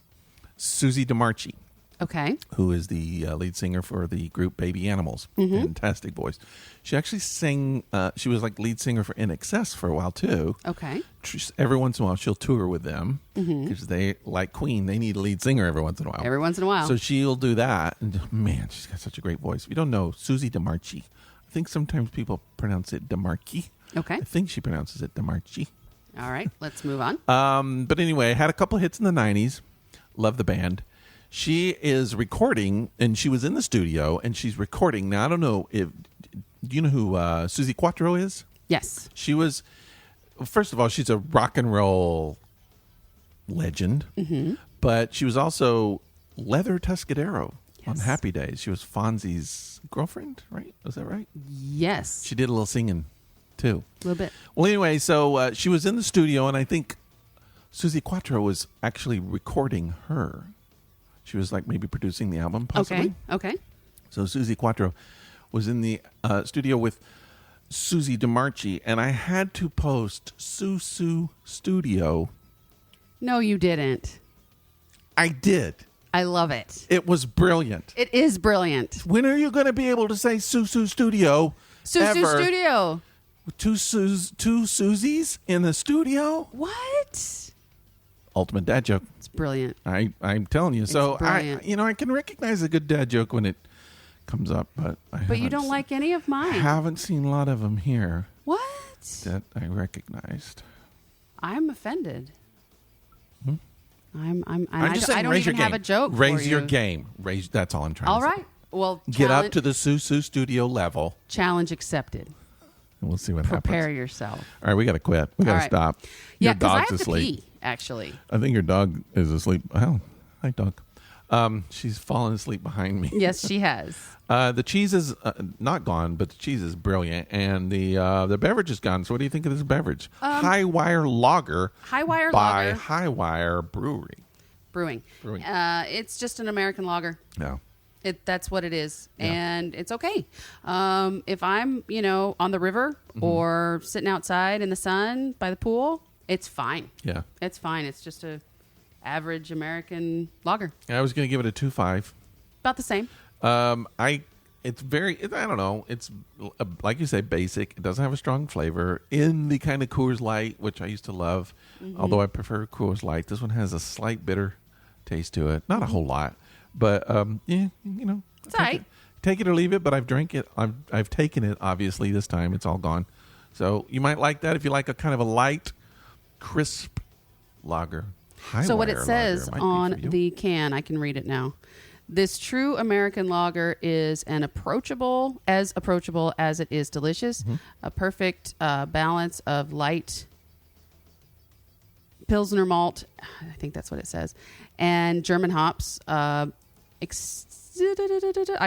Susie DeMarchi. Okay. Who is the lead singer for the group Baby Animals. Mm-hmm. Fantastic voice. She actually sang, she was like lead singer for INXS for a while too. Okay. Every once in a while she'll tour with them because they, like Queen, they need a lead singer every once in a while. Every once in a while. So she'll do that. And man, she's got such a great voice. If you don't know, Susie DeMarchi. I think sometimes people pronounce it DeMarchi. Okay. I think she pronounces it DeMarchi. All right, let's move on. But anyway, had a couple hits in the 90s. Love the band. She is recording, and she was in the studio, and she's recording. Now, I don't know if... Do you know who Susie Quattro is? Yes. She was... First of all, she's a rock and roll legend. Mm-hmm. But she was also Leather Tuscadero on Yes. Happy Days. She was Fonzie's girlfriend, right? Was that right? Yes. She did a little singing, too. A little bit. Well, anyway, so she was in the studio, and I think Susie Quattro was actually recording her. She was like maybe producing the album, possibly. Okay. So Susie Quattro was in the studio with Susie DeMarchi, and I had to post Susu Studio. No, you didn't. I did. I love it. It was brilliant. It is brilliant. When are you going to be able to say Susu Studio? Susu ever? Studio. Two Susies in the studio? What? Ultimate dad joke. It's brilliant. I'm telling you. So brilliant. I can recognize a good dad joke when it comes up, but You don't like any of I mine. haven't seen a lot of them here What? that I recognized. I'm offended. I'm I'm just saying, I don't raise even your have game. a joke. Raise for your you. game. That's all I'm trying All to say. right. Well, Get up to the Susu Studio level, challenge accepted. and we'll see what Prepare happens. yourself. All right, we got to quit. We got to All right. stop. Yeah, Your because I dog's have asleep. to pee. Actually, I think your dog is asleep. Oh, hi, dog. She's fallen asleep behind me. yes, she has. The cheese is not gone, but the cheese is brilliant, and the beverage is gone. So, what do you think of this beverage? Hi Wire Lager. Hi Wire by Lager. Hi Wire Brewing. Brewing. It's just an American lager. No. That's what it is, Yeah. and it's okay. If I'm, on the river or sitting outside in the sun by the pool, it's fine. Yeah. It's fine. It's just a average American lager. I was going to give it a 2.5. About the same. It's very, I don't know. It's like you say, basic. It doesn't have a strong flavor in the kind of Coors Light, which I used to love. Although I prefer Coors Light, this one has a slight bitter taste to it. Not a whole lot, but yeah, It's all right. Take it or leave it. But I've drank it. I've taken it. Obviously, this time it's all gone. So you might like that if you like a kind of a light, crisp lager. So what it Hi-Wire says lager might be on for you. the can, I can read it now. This true American lager is approachable as it is delicious. A perfect balance of light Pilsner malt, I think that's what it says, and German hops. I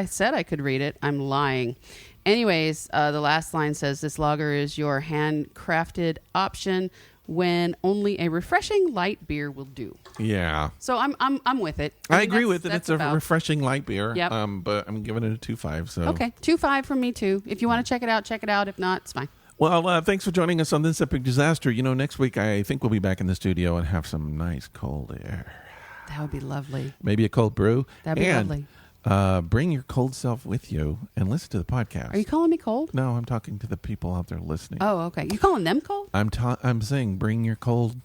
said I could read it. I'm lying. Anyways, the last line says this lager is your handcrafted option when only a refreshing light beer will do. Yeah. So I'm with it. I mean, agree with it. that's It's a about- refreshing light beer. Yep. But I'm giving it a 2.5. So Okay, 2.5 from me too. If you want to check it out, check it out. If not, it's fine. Well, thanks for joining us on this epic disaster. Next week I think we'll be back in the studio and have some nice cold air. That would be lovely. Maybe a cold brew. That'd be and, lovely. Bring your cold self with you and listen to the podcast. Are you calling me cold? No, I'm talking to the people out there listening. Oh, okay. You calling them cold? I'm saying bring your cold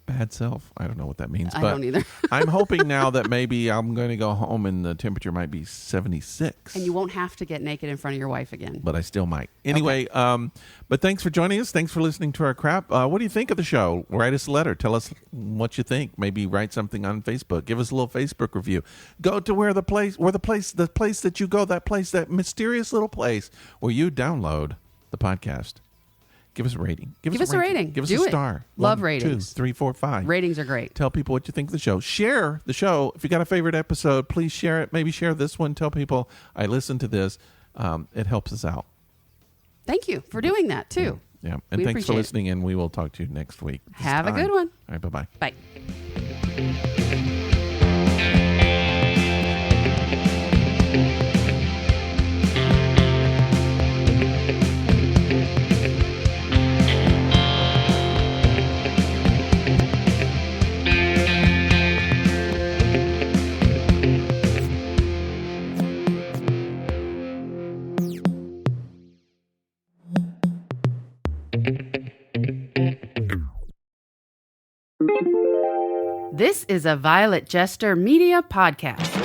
bad self. I don't know what that means. I but don't either. I'm hoping now that maybe I'm going to go home and the temperature might be 76. And you won't have to get naked in front of your wife again. But I still might. Anyway, but thanks for joining us. Thanks for listening to our crap. What do you think of the show? Write us a letter. Tell us what you think. Maybe write something on Facebook. Give us a little Facebook review. Go to the place that you go, that mysterious little place where you download the podcast. Give us a rating. Give us a rating. Give us Do a it. star. Love 1, ratings. 2, 3, 4, 5. Ratings are great. Tell people what you think of the show. Share the show. If you got a favorite episode, please share it. Maybe share this one. Tell people I listened to this. It helps us out. Thank you for doing that too. Yeah. And We thanks for appreciate it. listening, and we will talk to you next week. Have a good one. All right. Bye-bye. Bye. This is a Violet Jester Media podcast.